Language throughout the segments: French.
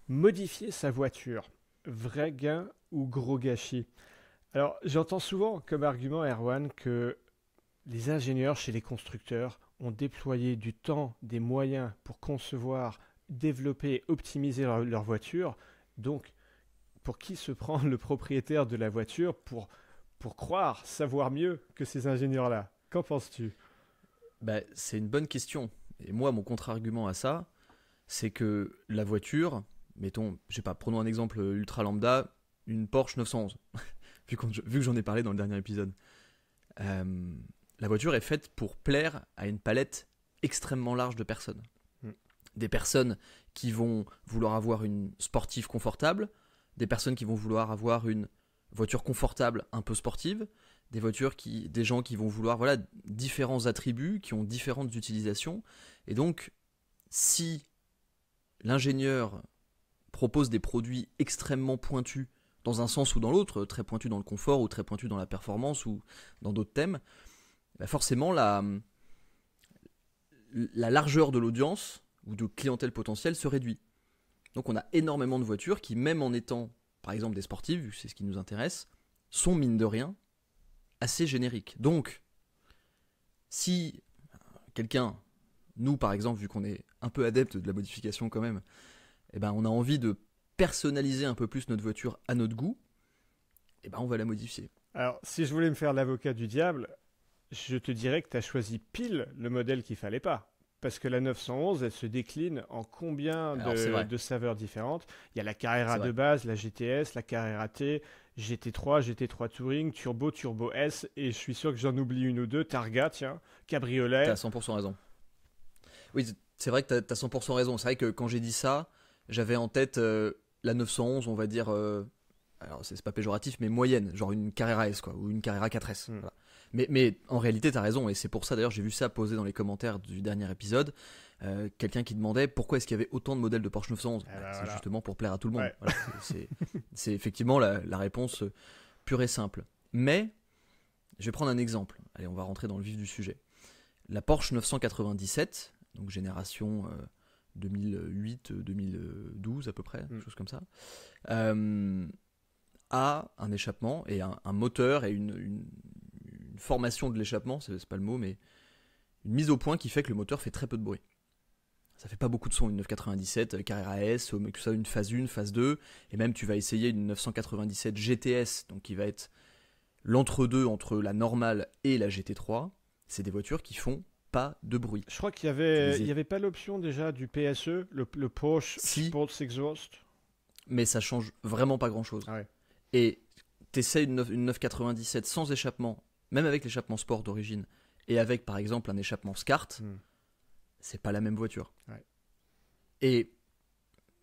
Modifier sa voiture, vrai gain ou gros gâchis? Alors, j'entends souvent comme argument, Erwan, que les ingénieurs chez les constructeurs ont déployé du temps, des moyens pour concevoir, développer, optimiser leur voiture. Donc, pour qui se prend le propriétaire de la voiture pour croire savoir mieux que ces ingénieurs-là? Qu'en penses-tu? Bah, c'est une bonne question. Et moi, mon contre-argument à ça, c'est que la voiture, mettons, je sais pas, prenons un exemple ultra lambda, une Porsche 911, vu que j'en ai parlé dans le dernier épisode. Euh, la voiture est faite pour plaire à une palette extrêmement large de personnes. Hmm. Des personnes qui vont vouloir avoir une sportive confortable, des personnes qui vont vouloir avoir une voiture confortable un peu sportive, des gens qui vont vouloir voilà différents attributs qui ont différentes utilisations. Et donc, si l'ingénieur propose des produits extrêmement pointus dans un sens ou dans l'autre, très pointus dans le confort ou très pointus dans la performance ou dans d'autres thèmes, bah forcément la largeur de l'audience ou de clientèle potentielle se réduit. Donc on a énormément de voitures qui, même en étant par exemple des sportives, vu que c'est ce qui nous intéresse, sont mine de rien assez génériques. Donc si quelqu'un, nous par exemple, vu qu'on est un peu adepte de la modification quand même, eh ben, on a envie de personnaliser un peu plus notre voiture à notre goût, eh ben, on va la modifier. Alors, si je voulais me faire l'avocat du diable, je te dirais que tu as choisi pile le modèle qu'il fallait pas. Parce que la 911, elle se décline en combien Alors c'est vrai, de saveurs différentes. Il y a la Carrera c'est de vrai. base, la GTS, la Carrera T, GT3, GT3 Touring, Turbo, Turbo S, et je suis sûr que j'en oublie une ou deux. Targa, tiens, T'as Cabriolet. 100% raison. Oui, c'est vrai que t'as 100% raison. C'est vrai que quand j'ai dit ça, j'avais en tête la 911, on va dire, alors c'est pas péjoratif, mais moyenne, genre une Carrera S, quoi, ou une Carrera 4S. Hmm. Voilà. Mais en réalité, t'as raison, et c'est pour ça d'ailleurs, j'ai vu ça posé dans les commentaires du dernier épisode. Quelqu'un qui demandait pourquoi est-ce qu'il y avait autant de modèles de Porsche 911. Eh Bah, ben c'est voilà. justement pour plaire à tout le monde. Ouais. Voilà, c'est effectivement la réponse pure et simple. Mais, je vais prendre un exemple. Allez, on va rentrer dans le vif du sujet. La Porsche 997, donc génération 2008-2012 à peu près, Hmm. quelque chose comme ça, euh, a un échappement et un moteur et une formation de l'échappement, c'est pas le mot, mais une mise au point qui fait que le moteur fait très peu de bruit. Ça fait pas beaucoup de son, une 997, Carrera S, tout ça, une phase 1, phase 2, et même tu vas essayer une 997 GTS, donc qui va être l'entre-deux entre la normale et la GT3. C'est des voitures qui font pas de bruit. Je crois Tu il les y é- avait pas l'option déjà du PSE, le Porsche Si, Sports Exhaust. mais ça change vraiment pas grand chose. Ah ouais. Et t'essayes une 997 sans échappement, même avec l'échappement sport d'origine, et avec par exemple un échappement SCART, Hmm. c'est pas la même voiture. Ouais. Et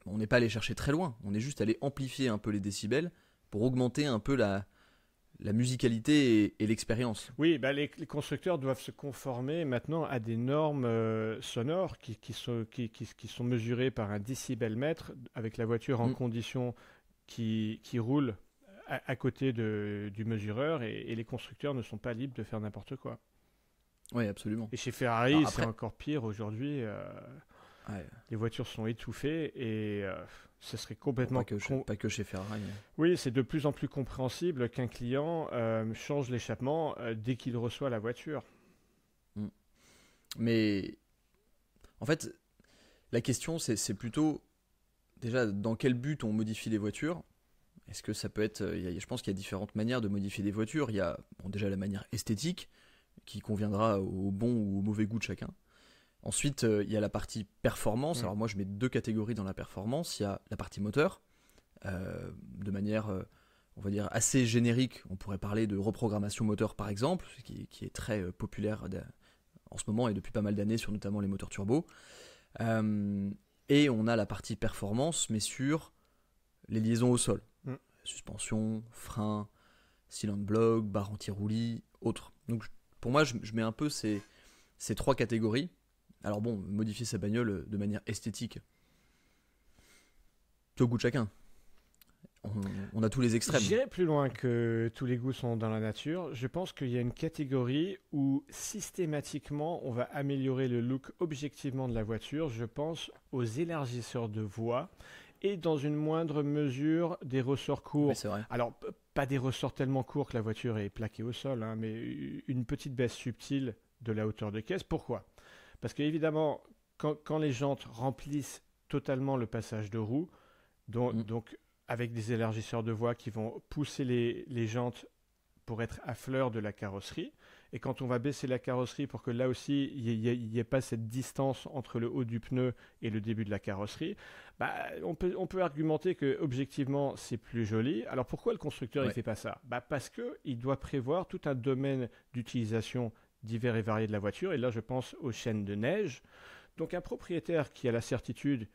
on n'est pas allé chercher très loin, on est juste allé amplifier un peu les décibels pour augmenter un peu la musicalité et l'expérience. Oui, bah les constructeurs doivent se conformer maintenant à des normes sonores qui sont mesurées par un décibelmètre avec la voiture en Mm. condition qui roule à côté du mesureur et les constructeurs ne sont pas libres de faire n'importe quoi. Oui, absolument. Et chez Alors Ferrari, c'est après, encore pire aujourd'hui. ouais, Les voitures sont étouffées et ce serait bon, complètement... pas que chez Ferrari. Oui, c'est de plus en plus compréhensible qu'un client change l'échappement dès qu'il reçoit la voiture. Mm. Mais en fait, la question c'est plutôt déjà dans quel but on modifie les voitures. Est-ce que ça peut être. Je pense qu'il y a différentes manières de modifier des voitures. Il y a bon, déjà la manière esthétique, qui conviendra au bon ou au mauvais goût de chacun. Ensuite, il y a la partie performance. Mm. Alors moi, je mets deux catégories dans la performance. Il y a la partie moteur, de manière, on va dire, assez générique. On pourrait parler de reprogrammation moteur, par exemple, qui est très populaire en ce moment et depuis pas mal d'années sur notamment les moteurs turbo. Euh, et on a la partie performance, mais sur les liaisons au sol. Mm. Suspension, frein, cylinder block, barre anti-roulis, autres. Donc pour moi, je mets un peu ces trois catégories. Alors bon, modifier sa bagnole de manière esthétique, c'est au goût de chacun. On, on a tous les extrêmes. J'irai plus loin que tous les goûts sont dans la nature. Je pense qu'il y a une catégorie où systématiquement on va améliorer le look objectivement de la voiture. Je pense aux élargisseurs de voie et dans une moindre mesure des ressorts courts. Oui, c'est vrai. Alors, pas des ressorts tellement courts que la voiture est plaquée au sol, hein, mais une petite baisse subtile de la hauteur de caisse. Pourquoi? Parce qu'évidemment, quand les jantes remplissent totalement le passage de roue, donc avec des élargisseurs de voie qui vont pousser les jantes pour être à fleur de la carrosserie, et quand on va baisser la carrosserie pour que là aussi il n'y ait pas cette distance entre le haut du pneu et le début de la carrosserie, bah, on peut argumenter que objectivement c'est plus joli. Alors pourquoi le constructeur il fait pas ça? Bah, parce qu'il doit prévoir tout un domaine d'utilisation divers et variés de la voiture, et là je pense aux chaînes de neige. Donc un propriétaire qui a la certitude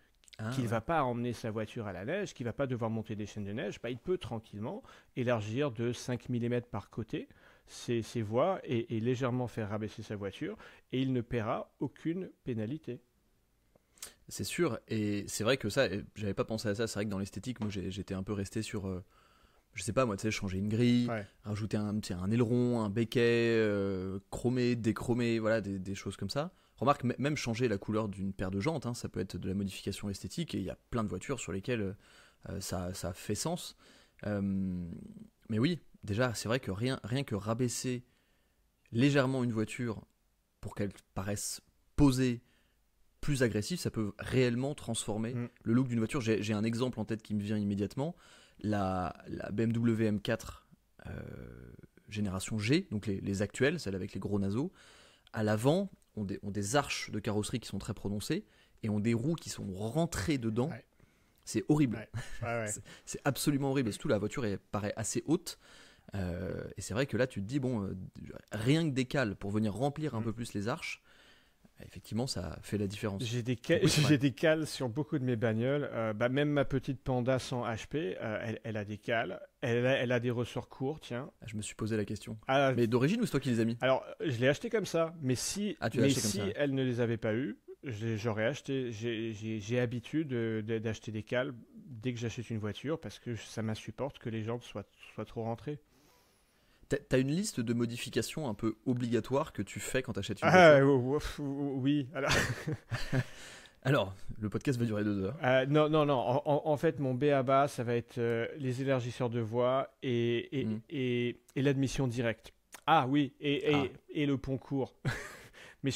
qu'il ne va pas emmener sa voiture à la neige, qu'il ne va pas devoir monter des chaînes de neige, bah, il peut tranquillement élargir de 5 mm par côté ses voies et légèrement faire rabaisser sa voiture, et il ne paiera aucune pénalité. C'est sûr, et c'est vrai que ça, j'avais pas pensé à ça, c'est vrai que dans l'esthétique, moi j'étais un peu resté sur, je sais pas moi, tu sais, changer une grille, rajouter un aileron, un béquet, chromé, déchromé, voilà, des choses comme ça. Remarque, même changer la couleur d'une paire de jantes, hein, ça peut être de la modification esthétique, et il y a plein de voitures sur lesquelles ça fait sens. Mais oui, déjà, c'est vrai que rien que rabaisser légèrement une voiture pour qu'elle paraisse posée, plus agressive, ça peut réellement transformer le look d'une voiture. J'ai un exemple en tête qui me vient immédiatement. La BMW M4 génération G, donc les actuelles, celles avec les gros naseaux, à l'avant, ont des arches de carrosserie qui sont très prononcées et ont des roues qui sont rentrées dedans. Ouais. C'est horrible. Ouais. C'est absolument horrible. Et surtout, la voiture paraît assez haute. Et c'est vrai que là, tu te dis, bon, rien que des cales pour venir remplir un peu plus les arches, effectivement, ça fait la différence. J'ai des cales sur beaucoup de mes bagnoles. Même ma petite Panda 100 HP, elle a des cales. Elle a des ressorts courts, tiens. Je me suis posé la question. Mais d'origine ou c'est toi qui les as mis? Alors, je l'ai acheté comme ça. Mais si elle ne les avait pas eues, j'aurais acheté. J'ai habitude d'acheter des cales dès que j'achète une voiture parce que ça m'insupporte que les jantes soient trop rentrées. T'as une liste de modifications un peu obligatoires que tu fais quand t'achètes une voiture? Oui. Alors, le podcast va durer 2 heures. Non. En fait, mon b.a.-ba, ça va être les élargisseurs de voie et l'admission directe. Ah oui, et le pont court. Mais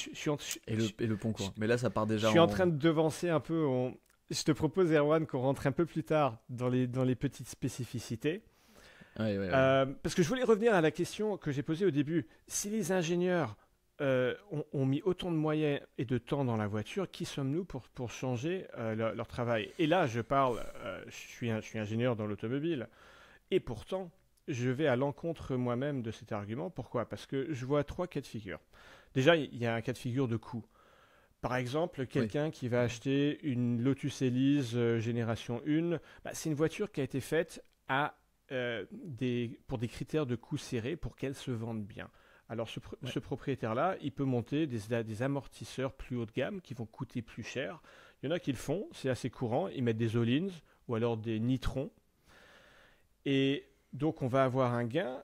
et le pont court. Mais là, ça part déjà. Je suis en train de devancer un peu. Je te propose, Erwan, qu'on rentre un peu plus tard dans les petites spécificités. Ouais. Parce que je voulais revenir à la question que j'ai posée au début. Si les ingénieurs ont mis autant de moyens et de temps dans la voiture, qui sommes-nous pour changer leur travail? Et là, je suis ingénieur dans l'automobile. Et pourtant, je vais à l'encontre moi-même de cet argument. Pourquoi? Parce que je vois 3 cas de figure. Déjà, il y a un cas de figure de coût. Par exemple, quelqu'un qui va acheter une Lotus Elise génération 1, c'est une voiture qui a été faite pour des critères de coût serrés pour qu'elle se vende bien. Alors ce propriétaire-là, il peut monter des amortisseurs plus haut de gamme qui vont coûter plus cher. Il y en a qui le font, c'est assez courant, ils mettent des Öhlins ou alors des nitrons. Et donc on va avoir un gain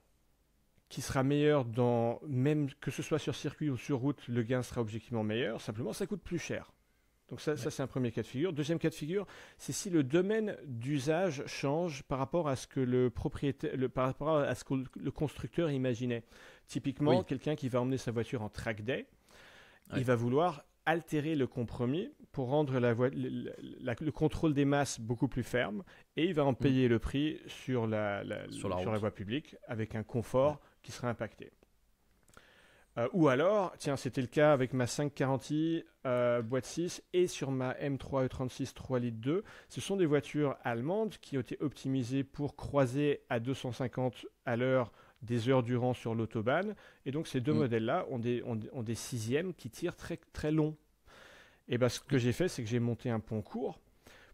qui sera meilleur même que ce soit sur circuit ou sur route, le gain sera objectivement meilleur, simplement ça coûte plus cher. Donc ça c'est un premier cas de figure. Deuxième cas de figure, c'est si le domaine d'usage change par rapport à ce que le constructeur imaginait. Typiquement, quelqu'un qui va emmener sa voiture en track day, il va vouloir altérer le compromis pour rendre le contrôle des masses beaucoup plus ferme, et il va en payer le prix sur la voie publique avec un confort qui sera impacté. Ou alors, tiens, c'était le cas avec ma 540i boîte 6 et sur ma M3 E36 3 litres 2. Ce sont des voitures allemandes qui ont été optimisées pour croiser à 250 à l'heure des heures durant sur l'autobahn. Et donc, ces deux modèles-là ont des sixièmes qui tirent très, très long. Et ce que j'ai fait, c'est que j'ai monté un pont court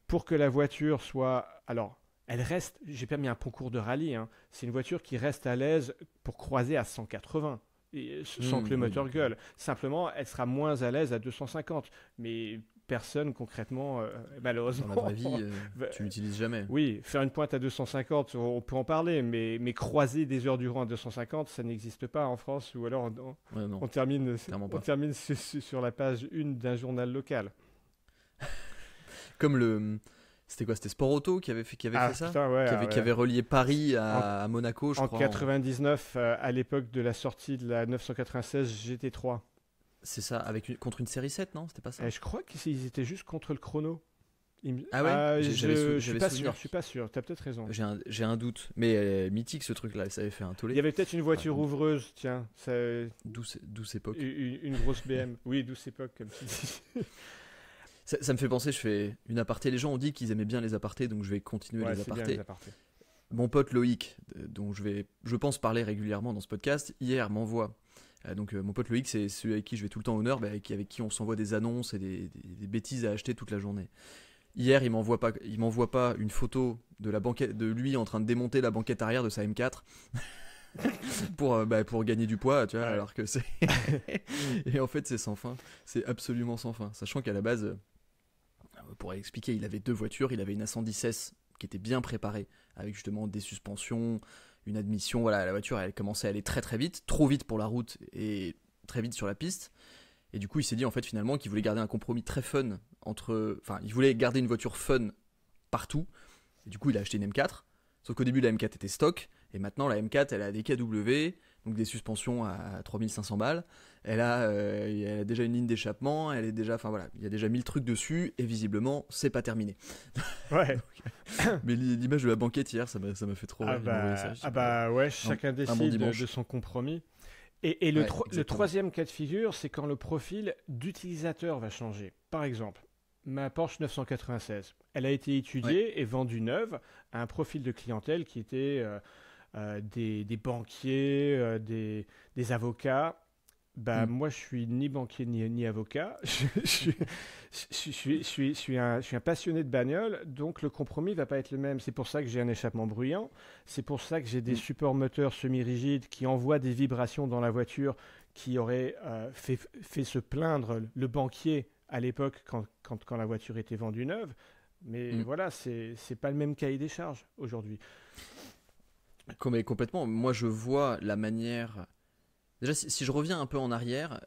pour que la voiture soit... Alors, elle reste... J'ai pas mis un pont court de rallye. C'est une voiture qui reste à l'aise pour croiser à 180. Sans que le moteur gueule. Simplement, elle sera moins à l'aise à 250. Mais personne, concrètement, malheureusement... Dans la vraie vie, tu l'utilises jamais. Oui, faire une pointe à 250, on peut en parler, mais croiser des heures durant à 250, ça n'existe pas en France, ou alors on termine sur la page 1 d'un journal local. Comme C'était quoi? C'était Sport Auto qui avait fait ça? Putain, ouais, Qui avait relié Paris à Monaco, je en crois. 99, à l'époque de la sortie de la 996 GT3. C'est ça, contre une série 7, non? C'était pas ça? Et je crois qu'ils étaient juste contre le chrono. Ah ouais? Je suis pas sûr, souvenir. je suis pas sûr. T'as peut-être raison. J'ai un doute. Mais mythique ce truc-là, ça avait fait un tollé. Il y avait peut-être une voiture ouvreuse, tiens. Douce époque. Une grosse BM. Oui, douce époque, comme tu dis. Ça me fait penser, je fais une aparté. Les gens ont dit qu'ils aimaient bien les apartés, donc je vais continuer Ouais, les c'est bien apartés. les apartés. Mon pote Loïc, dont je pense parler régulièrement dans ce podcast, hier m'envoie. Mon pote Loïc, c'est celui avec qui je vais tout le temps au Nord, avec qui on s'envoie des annonces et des bêtises à acheter toute la journée. Hier, il m'envoie pas une photo de lui en train de démonter la banquette arrière de sa M4 pour gagner du poids, tu vois, Ouais. alors que c'est et en fait c'est sans fin, c'est absolument sans fin, sachant qu'à la base, pour expliquer, il avait deux voitures, il avait une A110S qui était bien préparée avec justement des suspensions, une admission, voilà, la voiture elle commençait à aller très très vite, trop vite pour la route et très vite sur la piste. Et du coup, il s'est dit en fait finalement qu'il voulait garder un compromis très fun il voulait garder une voiture fun partout. Et du coup, il a acheté une M4. Sauf qu'au début, la M4 était stock. Et maintenant, la M4, elle a des KW, donc des suspensions à 3500 balles. Elle a déjà une ligne d'échappement. Elle est déjà, enfin voilà, il y a déjà 1000 trucs dessus. Et visiblement, c'est pas terminé. Ouais. Mais l'image de la banquette hier, ça m'a fait trop rire. Ouais, chacun décide bon dimanche. de son compromis. Et le Exactement. troisième cas de figure, c'est quand le profil d'utilisateur va changer. Par exemple, ma Porsche 996, elle a été étudiée et vendue neuve à un profil de clientèle qui était des banquiers, des avocats. Moi, je suis ni banquier ni avocat. Je suis un passionné de bagnole, donc le compromis va pas être le même. C'est pour ça que j'ai un échappement bruyant. C'est pour ça que j'ai des supports moteurs semi-rigides qui envoient des vibrations dans la voiture qui auraient fait se plaindre le banquier à l'époque quand la voiture était vendue neuve. Mais voilà, c'est pas le même cahier des charges aujourd'hui. Complètement. Moi, je vois la manière. Déjà, si je reviens un peu en arrière,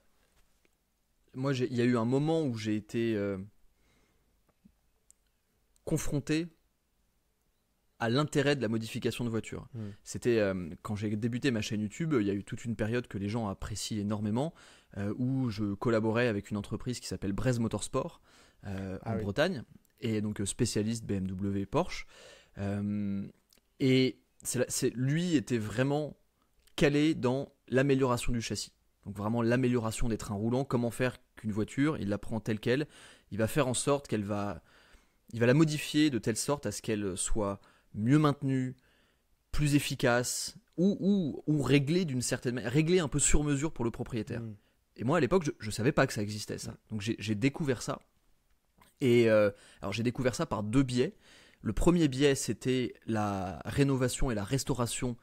moi, il y a eu un moment où j'ai été confronté à l'intérêt de la modification de voiture. C'était quand j'ai débuté ma chaîne YouTube, il y a eu toute une période que les gens apprécient énormément, où je collaborais avec une entreprise qui s'appelle Breeze Motorsport en Bretagne, et donc spécialiste BMW et Porsche. Et lui était vraiment calé dans l'amélioration du châssis. Donc vraiment l'amélioration des trains roulants, comment faire qu'une voiture, il la prend telle qu'elle, il va faire en sorte il va la modifier de telle sorte à ce qu'elle soit mieux maintenue, plus efficace, ou réglée d'une certaine manière, réglée un peu sur mesure pour le propriétaire. Et moi à l'époque, je savais pas que ça existait ça. Donc j'ai découvert ça. Et alors j'ai découvert ça par deux biais. Le premier biais, c'était la rénovation et la restauration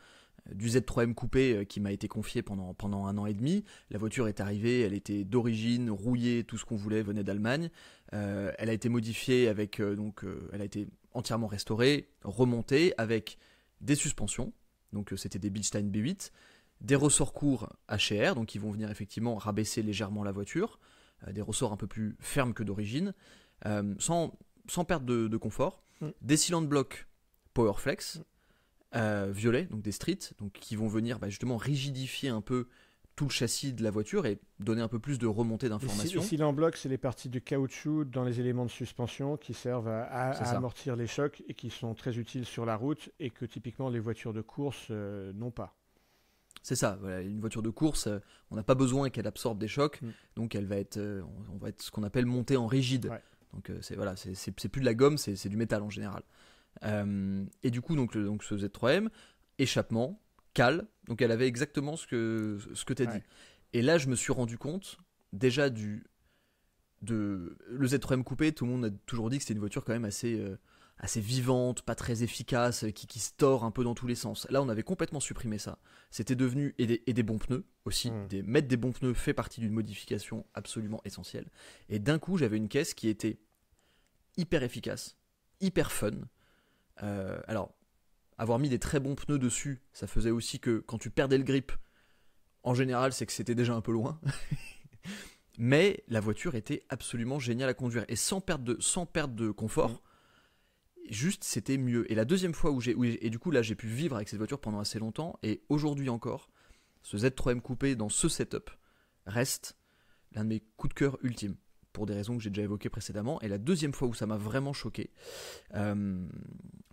du Z3M coupé qui m'a été confié pendant 1 an et demi. La voiture est arrivée, elle était d'origine, rouillée, tout ce qu'on voulait venait d'Allemagne. Elle a été modifiée elle a été entièrement restaurée, remontée avec des suspensions. Donc c'était des Bilstein B8, des ressorts courts HR, donc qui vont venir effectivement rabaisser légèrement la voiture, des ressorts un peu plus fermes que d'origine, sans perte de confort. Des cylindres blocs Powerflex, violets, donc des streets, donc qui vont venir justement rigidifier un peu tout le châssis de la voiture et donner un peu plus de remontée d'informations. Les cylindres blocs, c'est les parties de caoutchouc dans les éléments de suspension qui servent à amortir les chocs et qui sont très utiles sur la route et que typiquement les voitures de course n'ont pas. C'est ça, voilà, une voiture de course, on n'a pas besoin qu'elle absorbe des chocs, donc elle va être, on va être ce qu'on appelle montée en rigide. Ouais. Donc c'est plus de la gomme, c'est du métal en général. Et du coup, donc ce Z3M, échappement, cale, donc elle avait exactement ce que tu as dit. Et là, je me suis rendu compte, déjà le Z3M coupé, tout le monde a toujours dit que c'était une voiture quand même assez vivante, pas très efficace, qui se tord un peu dans tous les sens. Là, on avait complètement supprimé ça. C'était devenu, et des bons pneus aussi, mettre des bons pneus fait partie d'une modification absolument essentielle. Et d'un coup, j'avais une caisse qui était hyper efficace, hyper fun. Alors, avoir mis des très bons pneus dessus, ça faisait aussi que quand tu perdais le grip, en général, c'est que c'était déjà un peu loin. Mais la voiture était absolument géniale à conduire. Et sans perte de confort, Juste, c'était mieux. Et la deuxième fois et du coup, là, j'ai pu vivre avec cette voiture pendant assez longtemps. Et aujourd'hui encore, ce Z3M coupé dans ce setup reste l'un de mes coups de cœur ultimes. Pour des raisons que j'ai déjà évoquées précédemment. Et la deuxième fois où ça m'a vraiment choqué,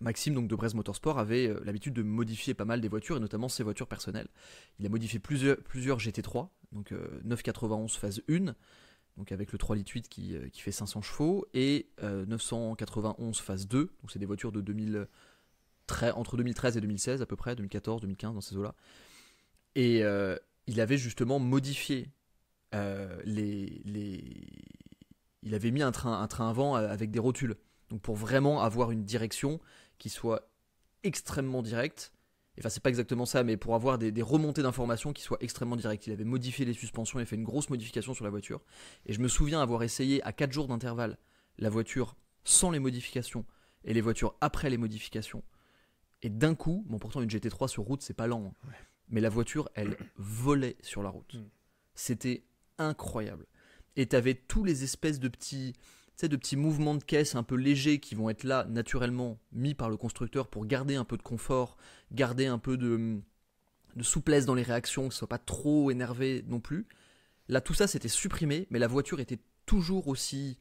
Maxime donc de Braise Motorsport avait l'habitude de modifier pas mal des voitures, et notamment ses voitures personnelles. Il a modifié plusieurs GT3, donc 991 phase 1, donc avec le 3 litres 8 qui fait 500 chevaux, et 991 phase 2, donc c'est des voitures de entre 2013 et 2016 à peu près, 2014, 2015 dans ces eaux-là. Et il avait justement modifié il avait mis un train avant avec des rotules, donc pour vraiment avoir une direction qui soit extrêmement directe. Enfin, c'est pas exactement ça, mais pour avoir des remontées d'informations qui soient extrêmement directes. Il avait modifié les suspensions et fait une grosse modification sur la voiture. Et je me souviens avoir essayé à 4 jours d'intervalle la voiture sans les modifications et les voitures après les modifications. Et d'un coup, bon, pourtant une GT3 sur route c'est pas lent, hein, mais la voiture elle volait sur la route. C'était incroyable. Et t'avais tous les espèces de petits mouvements de caisse un peu légers qui vont être là naturellement mis par le constructeur pour garder un peu de confort, garder un peu de souplesse dans les réactions, que ce soit pas trop énervé non plus. Là tout ça c'était supprimé, mais la voiture était toujours aussi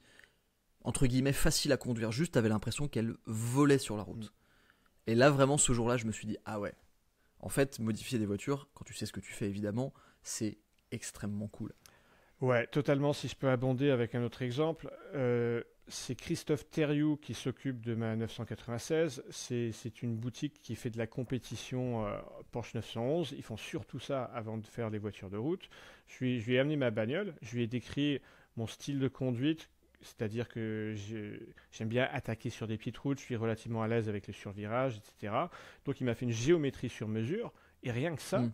entre guillemets facile à conduire. Juste t'avais l'impression qu'elle volait sur la route. Et là vraiment ce jour-là je me suis dit ah ouais, en fait modifier des voitures quand tu sais ce que tu fais évidemment c'est extrêmement cool. Ouais, totalement. Si je peux abonder avec un autre exemple, c'est Christophe Thériault qui s'occupe de ma 996. C'est une boutique qui fait de la compétition Porsche 911. Ils font surtout ça avant de faire les voitures de route. Je lui ai amené ma bagnole, je lui ai décrit mon style de conduite, c'est-à-dire que j'aime bien attaquer sur des petites routes, je suis relativement à l'aise avec les survirages, etc. Donc il m'a fait une géométrie sur mesure, et rien que ça,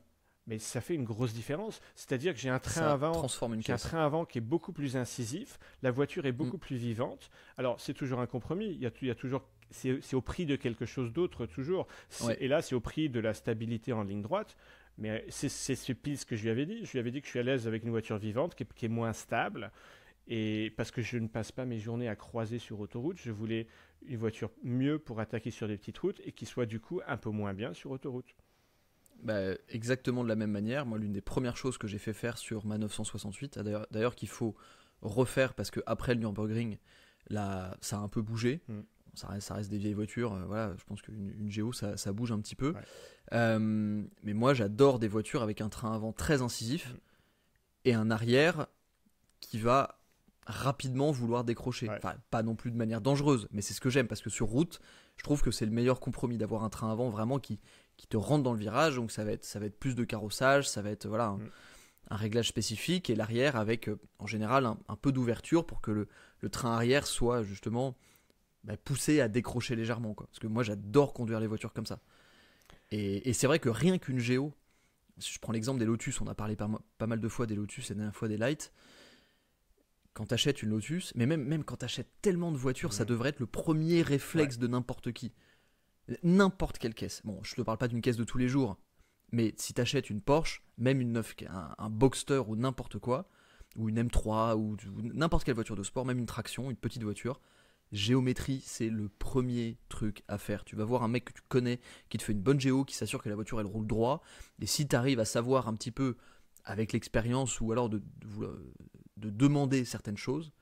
mais ça fait une grosse différence. C'est-à-dire que j'ai un train avant qui est beaucoup plus incisif, la voiture est beaucoup plus vivante. Alors, c'est toujours un compromis. Il y a toujours, c'est au prix de quelque chose d'autre, toujours. Et là, c'est au prix de la stabilité en ligne droite. Mais c'est pile ce que je lui avais dit. Je lui avais dit que je suis à l'aise avec une voiture vivante qui est moins stable. Et parce que je ne passe pas mes journées à croiser sur autoroute, je voulais une voiture mieux pour attaquer sur des petites routes et qui soit du coup un peu moins bien sur autoroute. Bah, exactement de la même manière. Moi, l'une des premières choses que j'ai fait faire sur ma 968, d'ailleurs qu'il faut refaire parce qu'après le Nürburgring, là, ça a un peu bougé. Ça reste des vieilles voitures. Voilà, je pense qu'une Géo, ça bouge un petit peu. Ouais. Mais moi, j'adore des voitures avec un train avant très incisif et un arrière qui va rapidement vouloir décrocher. Ouais. Enfin, pas non plus de manière dangereuse, mais c'est ce que j'aime parce que sur route, je trouve que c'est le meilleur compromis d'avoir un train avant vraiment qui te rentre dans le virage. Donc ça va être plus de carrossage, ça va être voilà un réglage spécifique, et l'arrière avec en général un peu d'ouverture pour que le train arrière soit justement poussé à décrocher légèrement, quoi. Parce que moi j'adore conduire les voitures comme ça. Et c'est vrai que rien qu'une Géo, si je prends l'exemple des Lotus, on a parlé pas mal de fois des Lotus et la dernière fois des Light. Quand tu achètes une Lotus, mais même quand tu achètes tellement de voitures, ça devrait être le premier réflexe de n'importe qui. N'importe quelle caisse. Bon, je ne te parle pas d'une caisse de tous les jours, mais si tu achètes une Porsche, même une un Boxster ou n'importe quoi, ou une M3 ou n'importe quelle voiture de sport, même une traction, une petite voiture, géométrie, c'est le premier truc à faire. Tu vas voir un mec que tu connais qui te fait une bonne géo, qui s'assure que la voiture elle roule droit, et si tu arrives à savoir un petit peu avec l'expérience ou alors de demander certaines choses,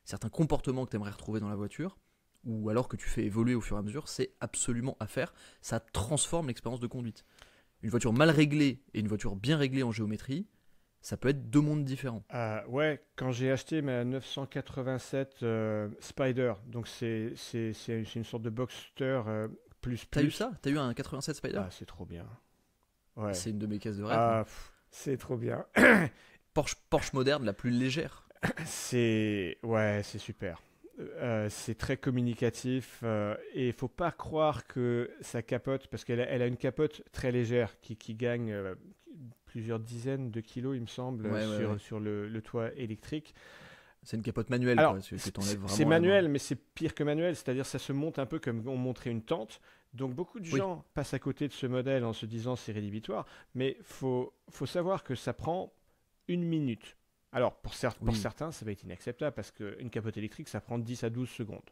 certains comportements que tu aimerais retrouver dans la voiture, ou alors que tu fais évoluer au fur et à mesure, c'est absolument à faire. Ça transforme l'expérience de conduite. Une voiture mal réglée et une voiture bien réglée en géométrie, ça peut être deux mondes différents. Ouais, quand j'ai acheté ma 987 Spider, donc c'est une sorte de Boxster plus. T'as eu ça ? T'as eu un 87 Spider ? Ah, c'est trop bien. Ouais. C'est une de mes caisses de rêve. C'est trop bien. Porsche moderne, la plus légère. C'est super. C'est très communicatif et il faut pas croire que ça capote, parce qu'elle a une capote très légère qui gagne plusieurs dizaines de kilos, il me semble, sur le toit électrique. C'est une capote manuelle. Alors, quoi. C'est manuel, mais c'est pire que manuel, c'est-à-dire ça se monte un peu comme on monterait une tente. Donc beaucoup de gens passent à côté de ce modèle en se disant c'est rédhibitoire, mais faut savoir que ça prend 1 minute. Alors, pour certains, ça va être inacceptable parce qu'une capote électrique, ça prend 10 à 12 secondes.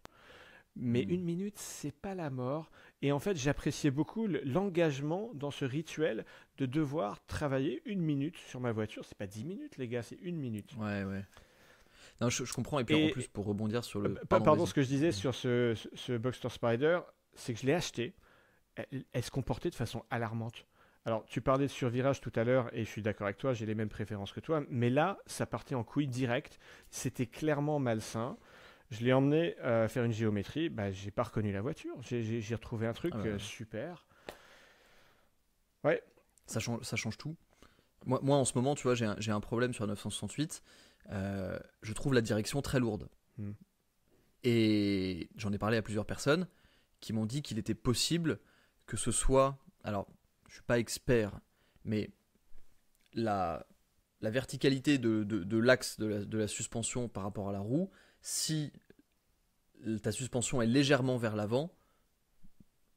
Mais une minute, c'est pas la mort. Et en fait, j'appréciais beaucoup l'engagement dans ce rituel de devoir travailler une minute sur ma voiture. C'est pas 10 minutes, les gars, c'est une minute. Ouais, ouais. Non, je comprends. Et puis en Et plus, pour rebondir sur le. pardon, Vas-y. ce que je disais sur ce Boxster Spider, c'est que je l'ai acheté. Elle se comportait de façon alarmante. Alors, tu parlais de survirage tout à l'heure, et je suis d'accord avec toi, j'ai les mêmes préférences que toi, mais là, ça partait en couille direct. C'était clairement malsain. Je l'ai emmené faire une géométrie, bah, j'ai pas reconnu la voiture. J'ai retrouvé un truc Ah ouais. super. Ouais. Ça change tout. Moi, en ce moment, tu vois, j'ai un problème sur la 968. Je trouve la direction très lourde. Hmm. Et j'en ai parlé à plusieurs personnes qui m'ont dit qu'il était possible que ce soit. Alors, je suis pas expert, mais la verticalité de l'axe de la suspension par rapport à la roue, si ta suspension est légèrement vers l'avant,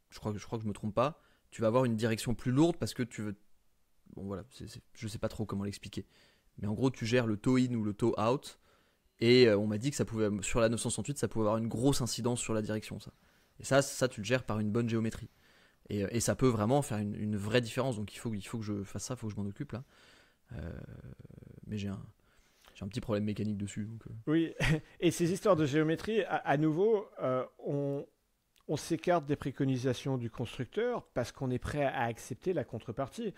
je crois que je me trompe pas, tu vas avoir une direction plus lourde parce que tu veux. Bon voilà, je sais pas trop comment l'expliquer. Mais en gros, tu gères le toe in ou le toe out. Et on m'a dit que ça pouvait, sur la 968, ça pouvait avoir une grosse incidence sur la direction. Ça. Et ça, tu le gères par une bonne géométrie. Et ça peut vraiment faire une vraie différence. Donc il faut que je fasse ça, il faut que je m'en occupe là. Mais j'ai un petit problème mécanique dessus. Donc, Oui, et ces histoires de géométrie, à nouveau, on s'écarte des préconisations du constructeur parce qu'on est prêt à accepter la contrepartie.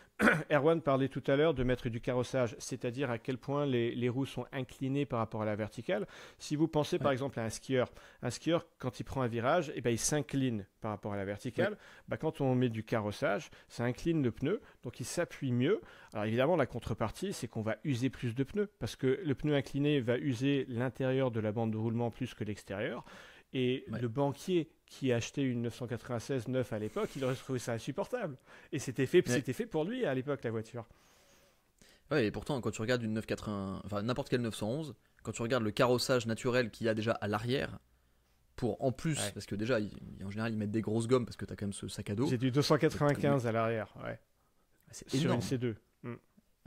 Erwan parlait tout à l'heure de mettre du carrossage, c'est-à-dire à quel point les roues sont inclinées par rapport à la verticale. Si vous pensez par exemple à un skieur, quand il prend un virage, eh ben, il s'incline par rapport à la verticale. Bah, quand on met du carrossage, ça incline le pneu, donc il s'appuie mieux. Alors évidemment, la contrepartie, c'est qu'on va user plus de pneus, parce que le pneu incliné va user l'intérieur de la bande de roulement plus que l'extérieur. Et le banquier qui achetait une 996 neuf à l'époque, il aurait trouvé ça insupportable. Et c'était fait pour lui à l'époque, la voiture. Ouais, et pourtant, quand tu regardes une 980, enfin n'importe quelle 911, quand tu regardes le carrossage naturel qu'il y a déjà à l'arrière, pour en plus, parce que déjà, en général, ils mettent des grosses gommes parce que tu as quand même ce sac à dos. J'ai du 295 à l'arrière, c'est sur énorme. une C2.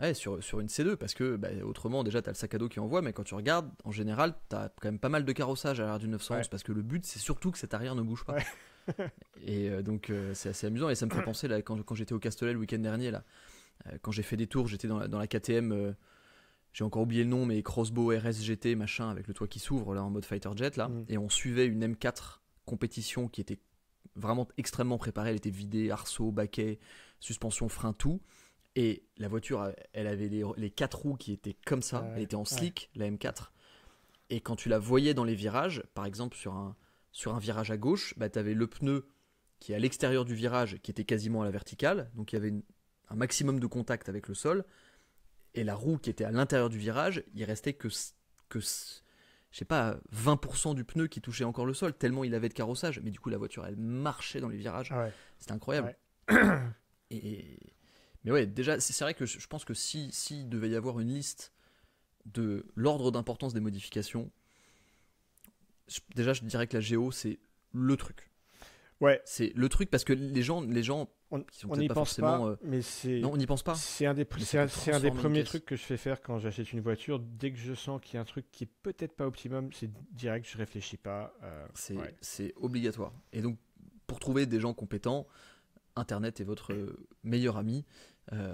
Ouais, sur une C2, parce que autrement, déjà, tu as le sac à dos qui envoie, mais quand tu regardes, en général, tu as quand même pas mal de carrossage à l'arrière du 911, parce que le but, c'est surtout que cet arrière ne bouge pas. Et donc, c'est assez amusant, et ça me fait penser, là, quand j'étais au Castellet le week-end dernier, là, quand j'ai fait des tours, j'étais dans la KTM, j'ai encore oublié le nom, mais Crossbow RSGT, machin, avec le toit qui s'ouvre, là, en mode fighter jet, là, et on suivait une M4 compétition qui était vraiment extrêmement préparée, elle était vidée, arceau, baquet, suspension, frein, tout. Et la voiture, elle avait les 4 roues qui étaient comme ça. Elle était en slick, la M4. Et quand tu la voyais dans les virages, par exemple sur un virage à gauche, tu avais le pneu qui est à l'extérieur du virage, qui était quasiment à la verticale. Donc il y avait un maximum de contact avec le sol. Et la roue qui était à l'intérieur du virage, il restait que je sais pas, 20% du pneu qui touchait encore le sol, tellement il avait de carrossage. Mais du coup, la voiture, elle marchait dans les virages. C'était incroyable. Mais ouais, déjà, c'est vrai que je pense que si devait y avoir une liste de l'ordre d'importance des modifications, déjà je dirais que la Géo c'est le truc. Ouais. C'est le truc parce que les gens qui sont peut-être pas forcément. Mais c'est. Non, on n'y pense pas. C'est un des premiers trucs que je fais faire quand j'achète une voiture. Dès que je sens qu'il y a un truc qui est peut-être pas optimum, c'est direct, je réfléchis pas. C'est obligatoire. Et donc, pour trouver des gens compétents, Internet est votre meilleur ami.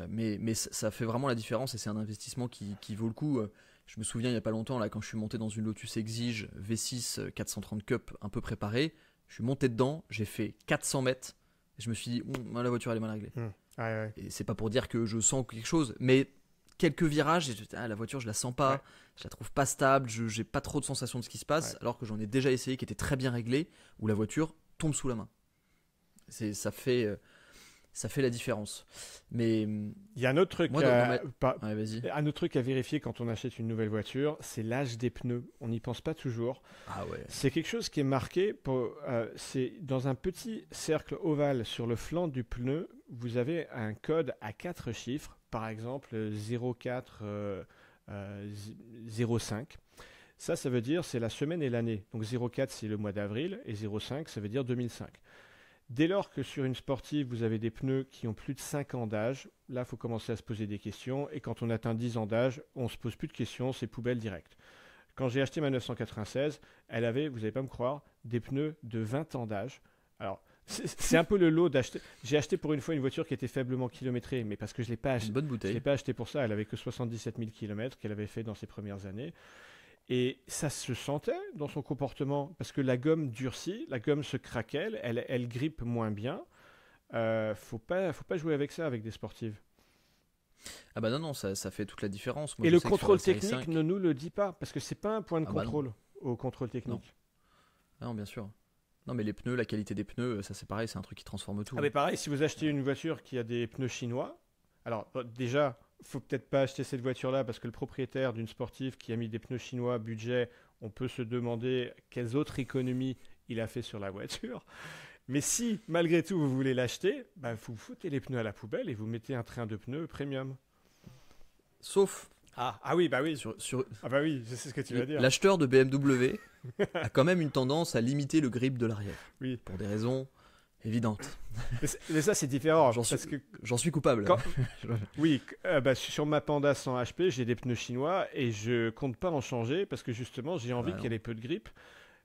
Mais ça fait vraiment la différence et c'est un investissement qui vaut le coup. Je me souviens il n'y a pas longtemps là, quand je suis monté dans une Lotus Exige V6 430 Cup un peu préparée, je suis monté dedans, j'ai fait 400 mètres et je me suis dit la voiture elle est mal réglée. Et c'est pas pour dire que je sens quelque chose, mais quelques virages, la voiture je la sens pas, je la trouve pas stable, j'ai pas trop de sensation de ce qui se passe, alors que j'en ai déjà essayé qui était très bien réglé, où la voiture tombe sous la main. Ça fait la différence. Mais il y a un autre truc, un autre truc à vérifier quand on achète une nouvelle voiture, c'est l'âge des pneus. On n'y pense pas toujours. C'est quelque chose qui est marqué. C'est dans un petit cercle ovale sur le flanc du pneu. Vous avez un code à 4 chiffres, par exemple 04 05. Ça veut dire c'est la semaine et l'année. Donc 04 c'est le mois d'avril et 05 ça veut dire 2005. Dès lors que sur une sportive, vous avez des pneus qui ont plus de 5 ans d'âge, là, il faut commencer à se poser des questions. Et quand on atteint 10 ans d'âge, on ne se pose plus de questions, c'est poubelle directe. Quand j'ai acheté ma 996, elle avait, vous n'allez pas me croire, des pneus de 20 ans d'âge. Alors, c'est un peu le lot d'acheter. J'ai acheté pour une fois une voiture qui était faiblement kilométrée, mais parce que je ne l'ai pas Une bonne je bouteille. l'ai pas acheté pour ça. Elle avait que 77 000 km qu'elle avait fait dans ses premières années. Et ça se sentait dans son comportement, parce que la gomme durcit, la gomme se craquelle, elle grippe moins bien. Faut pas jouer avec ça avec des sportives. Ah bah non, ça fait toute la différence. Moi, Et je le sais que sur la contrôle série technique 5, ne nous le dit pas, parce que c'est pas un point de ah bah non, contrôle au contrôle non, technique. non, bien sûr. Non, mais les pneus, la qualité des pneus, ça c'est pareil, c'est un truc qui transforme tout, Ah hein. mais pareil, si vous achetez une voiture qui a des pneus chinois, alors déjà, faut peut-être pas acheter cette voiture-là parce que le propriétaire d'une sportive qui a mis des pneus chinois budget, on peut se demander quelles autres économies il a fait sur la voiture. Mais si malgré tout vous voulez l'acheter, bah, vous foutez les pneus à la poubelle et vous mettez un train de pneus premium. Sauf Ah oui, bah oui. sur Ah bah oui, je sais ce que tu vas dire. l'acheteur de BMW a quand même une tendance à limiter le grip de l'arrière, Oui. pour des raisons évidentes. Mais ça c'est différent J'en suis, parce que j'en suis coupable. quand, oui, bah, sur ma Panda 100 HP, j'ai des pneus chinois et je compte pas en changer parce que justement j'ai envie Ouais, qu'elle non. ait peu de grippe.